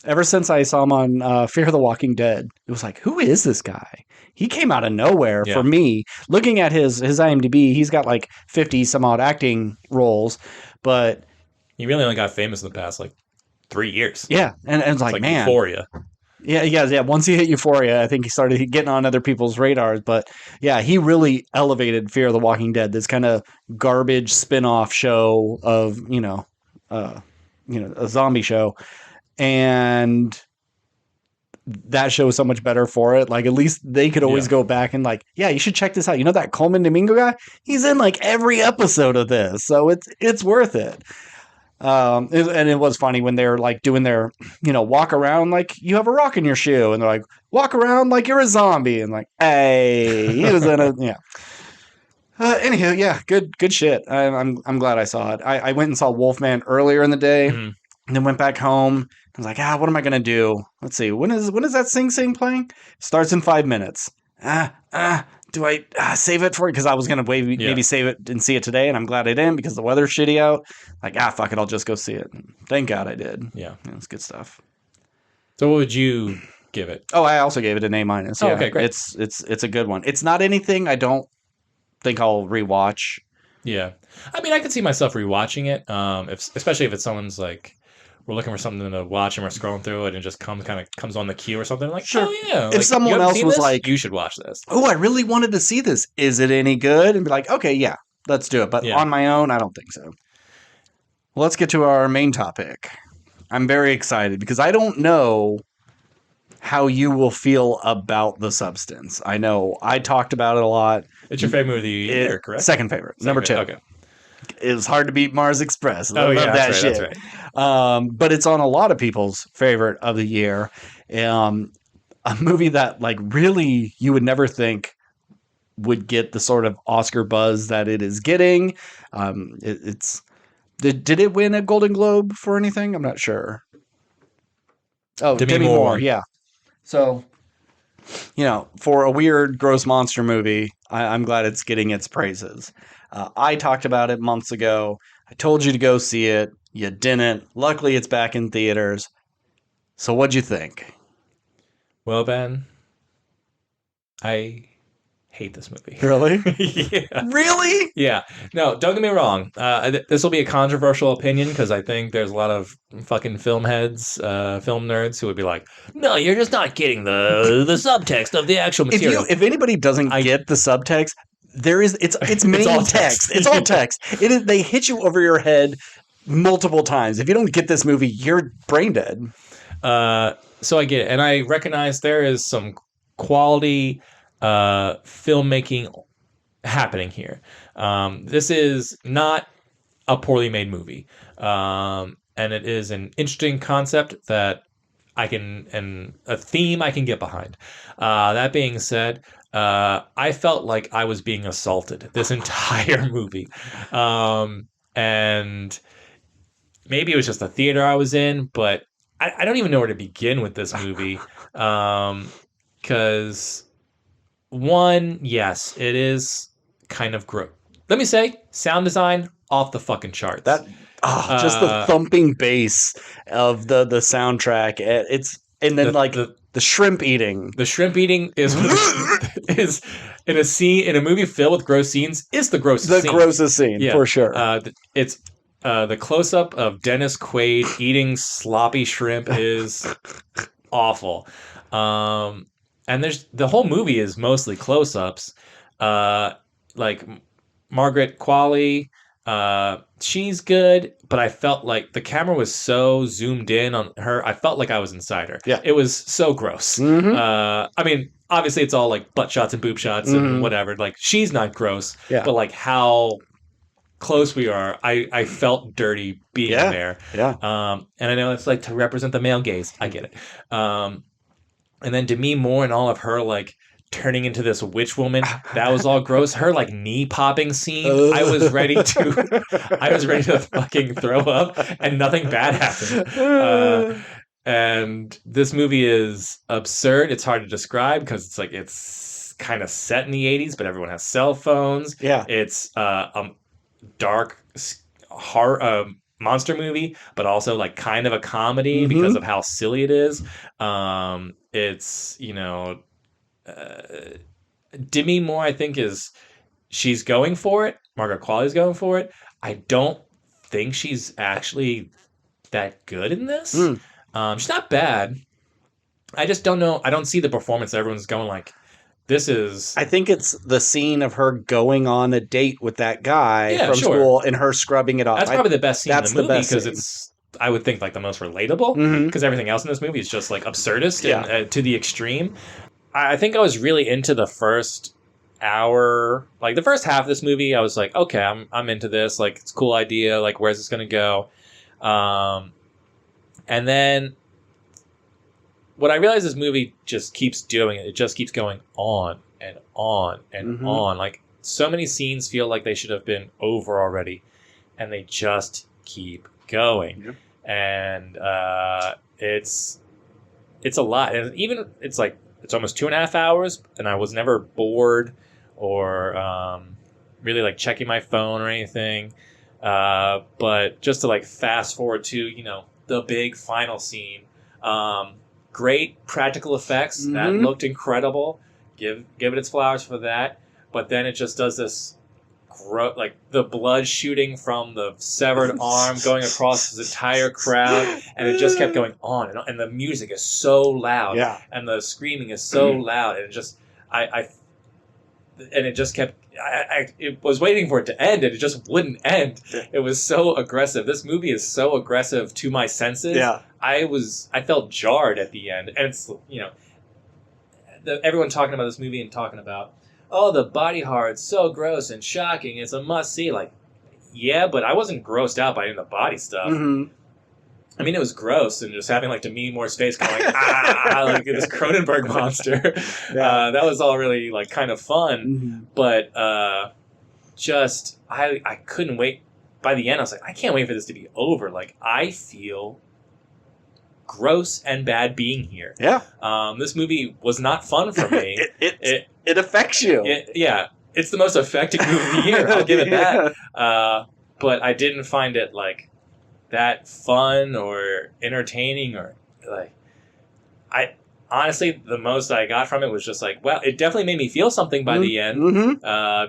Ever since I saw him on Fear the Walking Dead, it was like, who is this guy? He came out of nowhere for me. Looking at his IMDb, he's got like 50 some odd acting roles, but he really only got famous in the past like 3 years. Yeah, and it's like, man, Euphoria. Yeah. Once he hit Euphoria, I think he started getting on other people's radars. But yeah, he really elevated Fear the Walking Dead, this kind of garbage spin-off show of a zombie show, and that show was so much better for it. Like, at least they could always go back and like, yeah, you should check this out. You know that Coleman Domingo guy? He's in like every episode of this, so it's worth it. And it was funny when they're like doing their, walk around like you have a rock in your shoe, and they're like, walk around like you're a zombie, and like, hey, he was in a anywho, yeah, good shit. I'm glad I saw it. I went and saw Wolfman earlier in the day, and then went back home. I was like, what am I gonna do? Let's see, when is that Sing Sing playing? Starts in 5 minutes. Do I save it for it? Because I was gonna maybe save it and see it today, and I'm glad I didn't because the weather's shitty out. Like, fuck it, I'll just go see it. Thank God I did. Yeah, it's good stuff. So what would you give it? Oh, I also gave it an A-. Yeah, okay, great. It's a good one. It's not anything I don't think I'll rewatch. Yeah, I mean, I could see myself rewatching it, especially if it's someone's like, we're looking for something to watch and we're scrolling through it and it just comes on the queue or something. Like, sure. Oh yeah. If someone else was like, you should watch this. Oh, I really wanted to see this. Is it any good? And be like, okay, yeah, let's do it. But on my own, I don't think so. Well, let's get to our main topic. I'm very excited because I don't know how you will feel about The Substance. I know I talked about it a lot. It's your favorite movie of the year, correct? Second favorite. Number 2. Okay. It was hard to beat Mars Express. I love that that's shit. Right, that's right. But it's on a lot of people's favorite of the year. A movie that like really you would never think would get the sort of Oscar buzz that it is getting. Did it win a Golden Globe for anything? I'm not sure. Oh, Demi Demi Moore Moore. one. Yeah. So, for a weird, gross monster movie, I'm glad it's getting its praises. I talked about it months ago. I told you to go see it. You didn't. Luckily, it's back in theaters. So, what'd you think? Well, Ben, I hate this movie. Really? Yeah. Really? Yeah. No, don't get me wrong. This will be a controversial opinion because I think there's a lot of fucking film heads, film nerds who would be like, "No, you're just not getting the subtext of the actual material." If anybody doesn't I- get the subtext, it's It's main all text. text. It's all text. It is. They hit you over your head multiple times. If you don't get this movie, you're brain dead. So I get it, and I recognize there is some quality filmmaking happening here. This is not a poorly made movie, and it is an interesting concept that and a theme I can get behind. That being said, I felt like I was being assaulted this entire movie, and maybe it was just the theater I was in, but I don't even know where to begin with this movie, because one, yes, it is kind of gross. Let me say, sound design off the fucking charts. Just the thumping bass of the soundtrack. And then the shrimp eating. The shrimp eating is is in a movie filled with gross scenes is the grossest scene. Grossest scene, for sure. It's the close up of Dennis Quaid eating sloppy shrimp is awful. And the whole movie is mostly close ups. Like Margaret Qualley, she's good, but I felt like the camera was so zoomed in on her. I felt like I was inside her. Yeah. It was so gross. Mm-hmm. I mean, obviously it's all like butt shots and boob shots and whatever. Like she's not gross, but like how close we are, I felt dirty being there. Yeah. And I know it's like to represent the male gaze. I get it. And then Demi Moore and all of her like turning into this witch woman, that was all gross. Her like knee popping scene, I was ready to fucking throw up, and nothing bad happened. And this movie is absurd. It's hard to describe because it's kind of set in the 80s, but everyone has cell phones. Yeah. It's dark horror monster movie, but also like kind of a comedy because of how silly it is. It's Demi Moore, I think, she's going for it. Margaret Qualley's going for it. I don't think she's actually that good in this. She's not bad. I just don't know. I don't see the performance. Everyone's going like, this is. I think it's the scene of her going on a date with that guy from school and her scrubbing it off. That's probably the best scene in the movie because scene. It's, I would think, like the most relatable because everything else in this movie is just like absurdist and to the extreme. I think I was really into the first hour, like the first half of this movie. I was like, okay, I'm into this. Like, it's a cool idea. Like, where's this gonna go? And then what I realized this movie just keeps doing it just keeps going on and on and on. Like, so many scenes feel like they should have been over already, and they just keep going. Yep. And it's a lot. And even it's like it's almost 2.5 hours, and I was never bored or really like checking my phone or anything. But just to like fast forward to the big final scene. Great practical effects that looked incredible. Give it its flowers for that. But then it just does this, like the blood shooting from the severed arm going across this entire crowd, and it just kept going on and on. And the music is so loud, and the screaming is so loud, and it just it just kept. I was waiting for it to end, and it just wouldn't end. It was so aggressive. This movie is so aggressive to my senses. Yeah. I felt jarred at the end, and it's everyone talking about this movie and talking about, oh, the body horror, it's so gross and shocking, it's a must see. Like, yeah, but I wasn't grossed out by any of the body stuff. I mean, it was gross, and just having like Demi Moore's face going like like this Cronenberg monster. That was all really like kind of fun, but just I couldn't wait. By the end, I was like, I can't wait for this to be over. Like, I feel gross and bad being here. Yeah. This movie was not fun for me. It affects you. It's the most affecting movie of the year. I'll give it that. But I didn't find it like that fun or entertaining or like honestly, the most I got from it was just like, well, it definitely made me feel something by the end,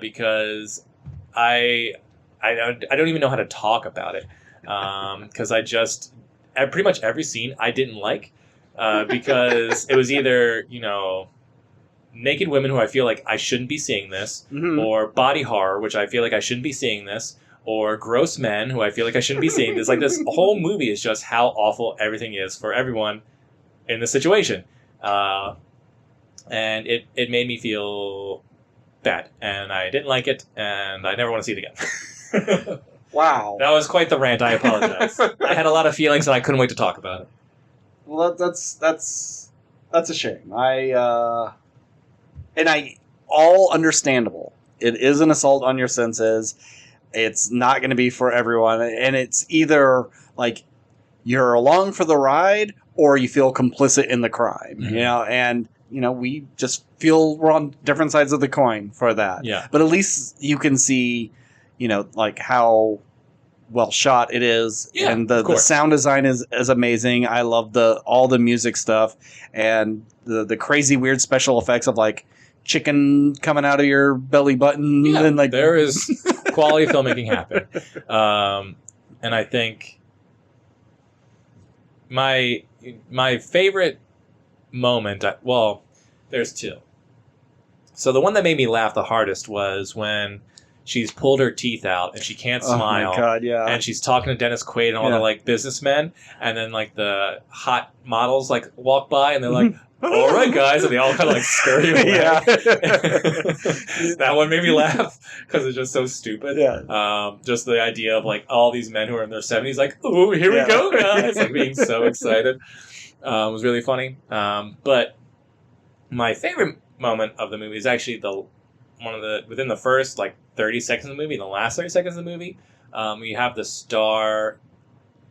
because I don't even know how to talk about it, because pretty much every scene I didn't like, because it was either, naked women who I feel like I shouldn't be seeing this, or body horror, which I feel like I shouldn't be seeing this, or gross men who I feel like I shouldn't be seeing this. Like, this whole movie is just how awful everything is for everyone in this situation. And it made me feel bad, and I didn't like it, and I never want to see it again. Wow. That was quite the rant. I apologize. I had a lot of feelings, and I couldn't wait to talk about it. Well, that's a shame. All understandable. It is an assault on your senses. It's not going to be for everyone, and it's either like you're along for the ride or you feel complicit in the crime. And we just feel we're on different sides of the coin for that. Yeah. But at least you can see, like how well shot it is, and the sound design is amazing. I love all the music stuff and the crazy weird special effects of like chicken coming out of your belly button. Yeah, and like there is quality filmmaking happen. And I think my favorite moment, there's two. So the one that made me laugh the hardest was when she's pulled her teeth out and she can't smile. Oh my God, yeah. And she's talking to Dennis Quaid and all the like businessmen, and then like the hot models like walk by and they're like, all right, guys, and they all kind of like scurry away. Yeah. That one made me laugh because it's just so stupid. Yeah. Just the idea of like all these men who are in their 70s, like, oh, here we go, guys, like being so excited. Was really funny. But my favorite moment of the movie is actually within the first like 30 seconds of the movie, the last 30 seconds of the movie. You have the star.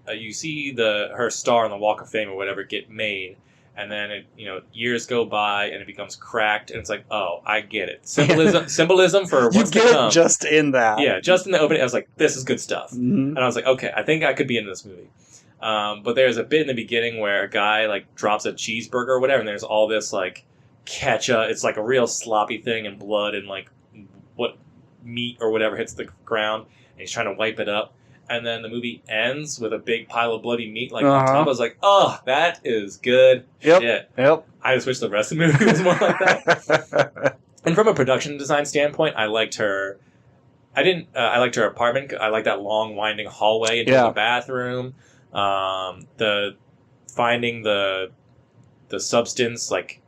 You see her star on the Walk of Fame or whatever get made. And then years go by and it becomes cracked, and it's like, oh, I get it. Symbolism for what's to come. You get it just in that. Yeah, just in the opening, I was like, this is good stuff. And I was like, okay, I think I could be into this movie. But there's a bit in the beginning where a guy like drops a cheeseburger or whatever, and there's all this like ketchup. It's like a real sloppy thing, and blood and like what meat or whatever hits the ground, and he's trying to wipe it up. And then the movie ends with a big pile of bloody meat like on top. I was like, oh, that is good shit. Yep. I just wish the rest of the movie was more like that. And from a production design standpoint, I liked her. I liked her apartment. I liked that long winding hallway into the bathroom. Finding the substance like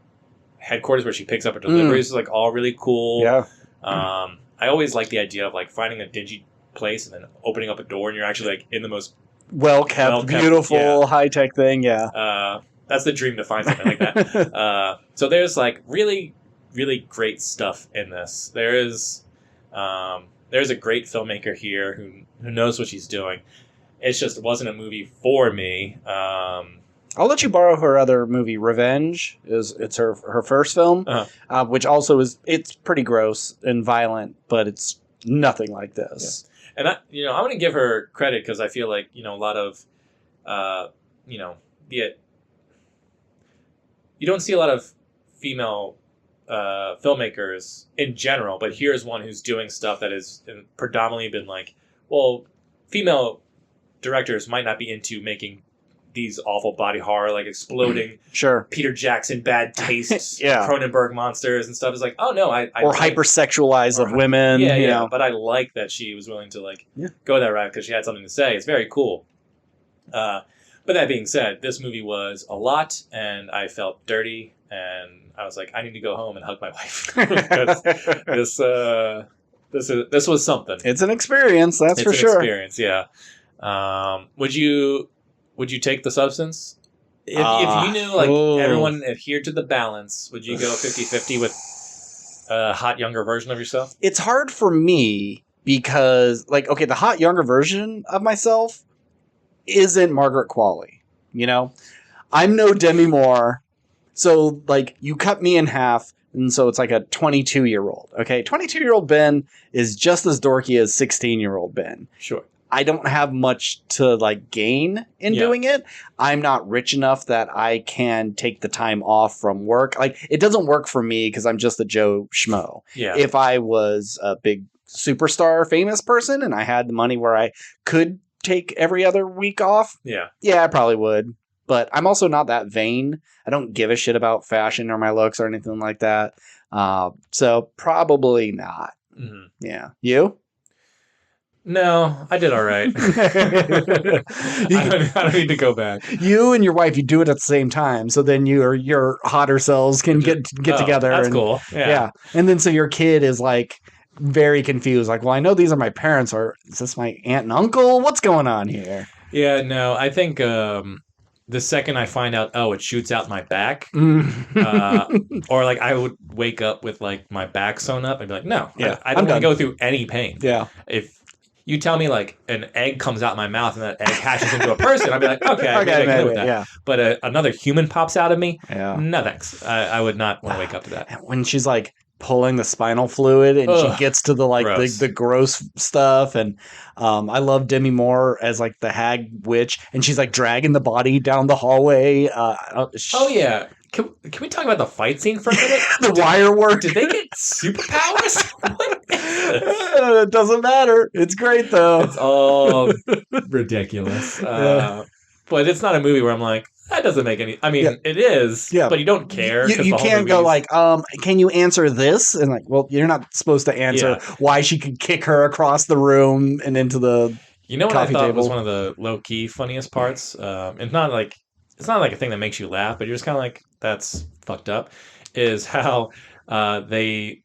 headquarters where she picks up her deliveries is like all really cool. Yeah. I always like the idea of like finding a dingy place and then opening up a door and you're actually like in the most well-kept, beautiful, high-tech thing. Yeah. That's the dream, to find something like that. So there's like really, really great stuff in this. There's a great filmmaker here who knows what she's doing. It wasn't a movie for me. I'll let you borrow her other movie, Revenge. It's her first film, which also it's pretty gross and violent, but it's nothing like this. Yeah. And I'm going to give her credit because I feel like, a lot of, you don't see a lot of female filmmakers in general, but here's one who's doing stuff that has predominantly been like, well, female directors might not be into making these awful body horror, like exploding Peter Jackson bad tastes, Cronenberg monsters and stuff. It's like, oh no, or hypersexualize of women. Yeah. But I like that she was willing to go that route because she had something to say. It's very cool. But that being said, this movie was a lot, and I felt dirty, and I was like, I need to go home and hug my wife because this was something. It's an experience, that's for sure. It's an experience, yeah. Would you take the substance? If you knew everyone adhered to the balance, would you go 50-50 with a hot younger version of yourself? It's hard for me because the hot younger version of myself isn't Margaret Qualley. I'm no Demi Moore. So, like, you cut me in half, and so it's like a 22-year-old. Okay, 22-year-old Ben is just as dorky as 16-year-old Ben. Sure. I don't have much to, like, gain in doing it. I'm not rich enough that I can take the time off from work. Like, it doesn't work for me because I'm just a Joe Schmo. Yeah. If I was a big superstar famous person and I had the money where I could take every other week off, Yeah. I probably would. But I'm also not that vain. I don't give a shit about fashion or my looks or anything like that. So probably not. Mm-hmm. Yeah. You? No, I did all right. I don't need to go back. You and your wife, you do it at the same time. So then your hotter selves can get together. That's and, cool. Yeah. And then so your kid is like very confused. Like, well, I know these are my parents, or is this my aunt and uncle? What's going on here? Yeah, no, I think the second I find out, it shoots out my back, or like I would wake up with like my back sewn up and be like, no, I don't want to go through any pain. Yeah. If you tell me like an egg comes out my mouth and that egg hatches into a person, I'd be like, okay, I can live with that. Yeah. But another human pops out of me, yeah. No thanks. I would not want to wake up to that. When she's like pulling the spinal fluid and she gets to the like gross. the gross stuff, and I love Demi Moore as like the hag witch, and she's like dragging the body down the hallway. Oh yeah. Can we talk about the fight scene for a minute? The wire work. Did they get superpowers? What is this? It doesn't matter. It's great though. It's all ridiculous. But it's not a movie where I'm like, that doesn't make any. I mean, it is, but you don't care. You can't go like, can you answer this? And like, well, you're not supposed to answer why she could kick her across the room and into the. You know what I thought table was one of the low key funniest parts? It's not like a thing that makes you laugh, but you're just kind of like, that's fucked up. Is how they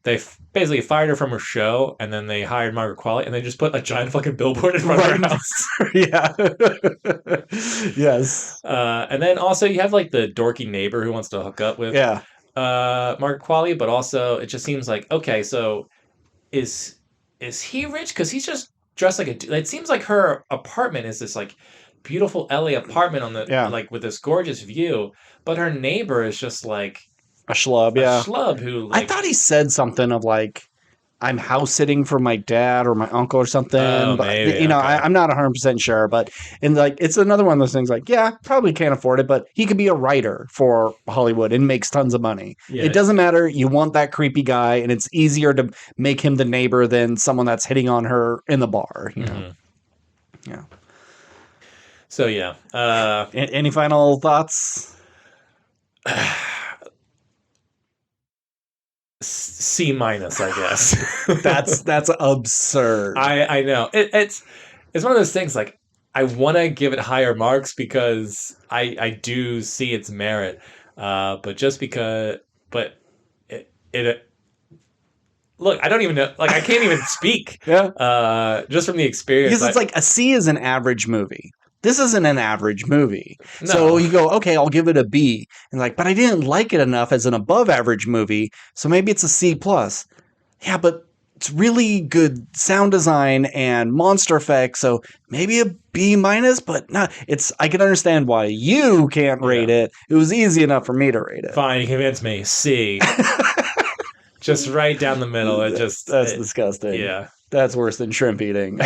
basically fired her from her show, and then they hired Margaret Qualley, and they just put a giant fucking billboard in front of her house. Yeah. Yes. And then also you have like the dorky neighbor who wants to hook up with Margaret Qualley, but also it just seems like, okay, so is he rich? Because he's just dressed like a dude. It seems like her apartment is this like beautiful LA apartment on the like with this gorgeous view, but her neighbor is just like a schlub. A schlub who. Like, I thought he said something of like, I'm house sitting for my dad or my uncle or something. But maybe, okay. I'm not 100% sure. But and like it's another one of those things like, probably can't afford it, but he could be a writer for Hollywood and makes tons of money. Yeah. It doesn't matter. You want that creepy guy, and it's easier to make him the neighbor than someone that's hitting on her in the bar. You know? Yeah. So yeah. Any final thoughts? C-, I guess. That's absurd. I know. It's one of those things like I want to give it higher marks because I do see its merit, but just because it look, I don't even know, like I can't even speak. Just from the experience. Because it's like a C is an average movie. This isn't an average movie. No. So you go, okay, I'll give it a B. And like, but I didn't like it enough as an above average movie. So maybe it's a C+. Yeah, but it's really good sound design and monster effects. So maybe a B-, but not. I can understand why you can't rate it. It was easy enough for me to rate it. Fine, you convinced me. C. Just right down the middle. That's disgusting. Yeah. That's worse than shrimp eating.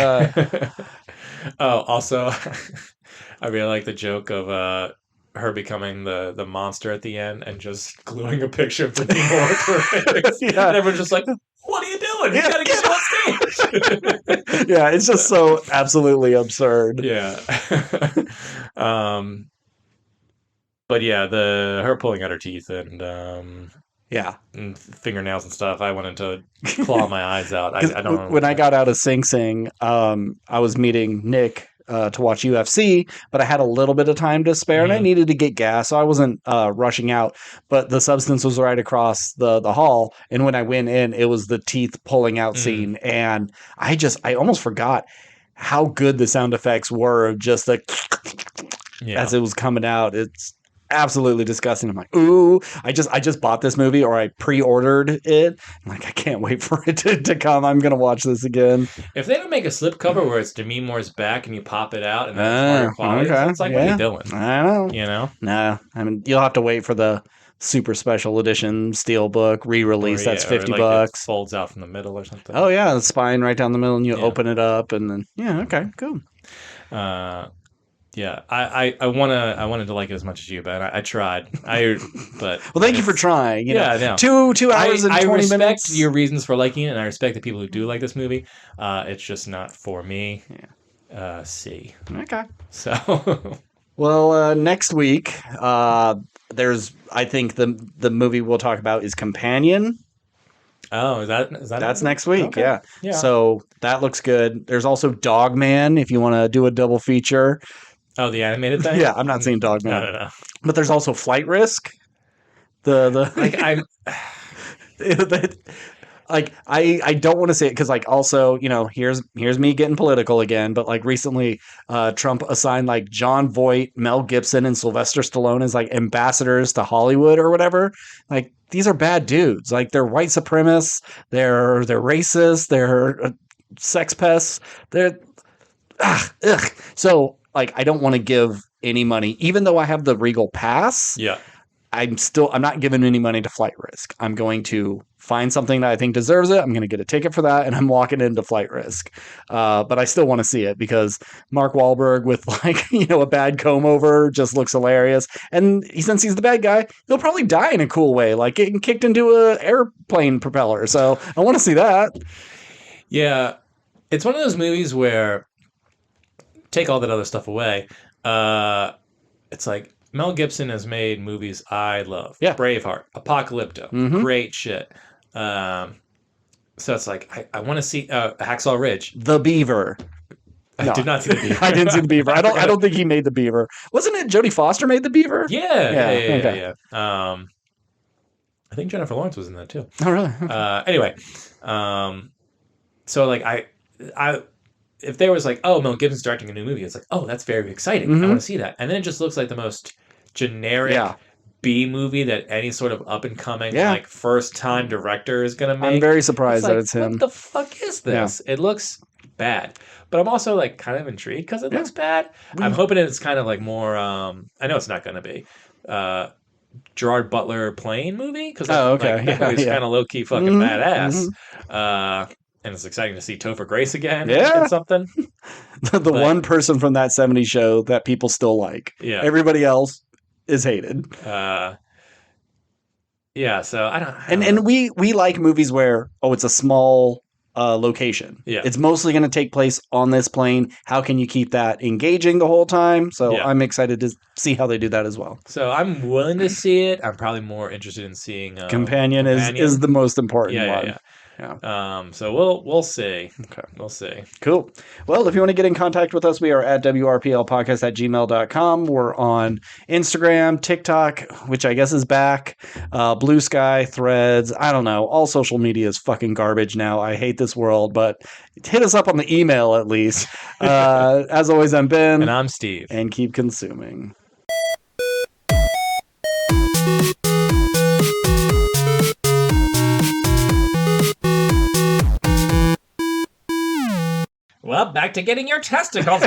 Also, I really like the joke of her becoming the monster at the end and just gluing a picture of the Moore to her face. And everyone's just like, what are you doing? You gotta get on stage. Yeah, it's just so absolutely absurd. Yeah. But yeah, her pulling out her teeth and fingernails and stuff. I wanted to claw my eyes out. I don't know. When I got out of Sing Sing, I was meeting Nick to watch UFC, but I had a little bit of time to spare and I needed to get gas, so I wasn't rushing out. But the substance was right across the hall, and when I went in, it was the teeth pulling out scene, and I almost forgot how good the sound effects were of just the as it was coming out. absolutely disgusting. I'm like, ooh, I just bought this movie, or I pre-ordered it. I'm like, I can't wait for it to come. I'm gonna watch this again. If they don't make a slipcover where it's Demi Moore's back and you pop it out and then it's harder quality, okay, it's like, what are you doing? I know. You know? Nah, I mean, you'll have to wait for the super special edition steelbook re-release. Or, That's yeah, or, $50. like, it folds out from the middle or something. Oh yeah, the spine right down the middle, and you Yeah. open it up, and then okay, cool. Yeah, I wanted to like it as much as you, Ben. I tried. But Well, thank you for trying. You know, I know. 2 hours and 20 respect minutes. your reasons for liking it, and I respect the people who do like this movie. It's just not for me. Yeah. See. Okay. So. Well, next week, there's. I think the movie we'll talk about is Companion. Oh, is that That's next week? Okay. Yeah. So that looks good. There's also Dogman if you want to do a double feature. Oh, the animated thing? Yeah, I'm not seeing Dogman. No. But there's also Flight Risk. The like I'm like I don't want to say it because like also here's me getting political again, but like recently Trump assigned like Jon Voight, Mel Gibson, and Sylvester Stallone as like ambassadors to Hollywood or whatever. Like these are bad dudes. Like they're white supremacists. They're racist. They're sex pests. They're ugh. So like I don't want to give any money, even though I have the Regal pass. Yeah. I'm not giving any money to Flight Risk. I'm going to find something that I think deserves it. I'm going to get a ticket for that, and I'm walking into Flight Risk. But I still want to see it because Mark Wahlberg with like a bad comb over just looks hilarious. And since he's the bad guy, he'll probably die in a cool way, like getting kicked into an airplane propeller. So I want to see that. Yeah, it's one of those movies where take all that other stuff away. It's like Mel Gibson has made movies I love. Yeah. Braveheart, Apocalypto, great shit. So it's like I want to see Hacksaw Ridge. The Beaver. I did not see The Beaver. I didn't see The Beaver. I don't think he made The Beaver. Wasn't it Jodie Foster made The Beaver? Yeah. I think Jennifer Lawrence was in that too. Oh, really? Anyway, so like I if there was like, oh, Mel Gibson's directing a new movie, it's like, oh, that's very exciting. I want to see that. And then it just looks like the most generic B movie that any sort of up and coming like first time director is gonna make. I'm very surprised that it's him. What the fuck is this? It looks bad. But I'm also like kind of intrigued because it looks bad. I'm hoping it's kind of like more I know it's not gonna be Gerard Butler playing movie because that movie's kind of low key fucking badass. And it's exciting to see Topher Grace again in something. the one person from that 70s show that people still like. Yeah. Everybody else is hated. So I don't and we like movies where it's a small location. Yeah. It's mostly going to take place on this plane. How can you keep that engaging the whole time? So I'm excited to see how they do that as well. So I'm willing to see it. I'm probably more interested in seeing Companion. is the most important one. Yeah. So we'll see. Okay. We'll see. Cool. Well, if you want to get in contact with us, we are at WRPLpodcast@gmail.com. We're on Instagram, TikTok, which I guess is back, Blue Sky, Threads. I don't know. All social media is fucking garbage now. I hate this world, but hit us up on the email at least. As always, I'm Ben. And I'm Steve. And keep consuming. Well, back to getting your testicles.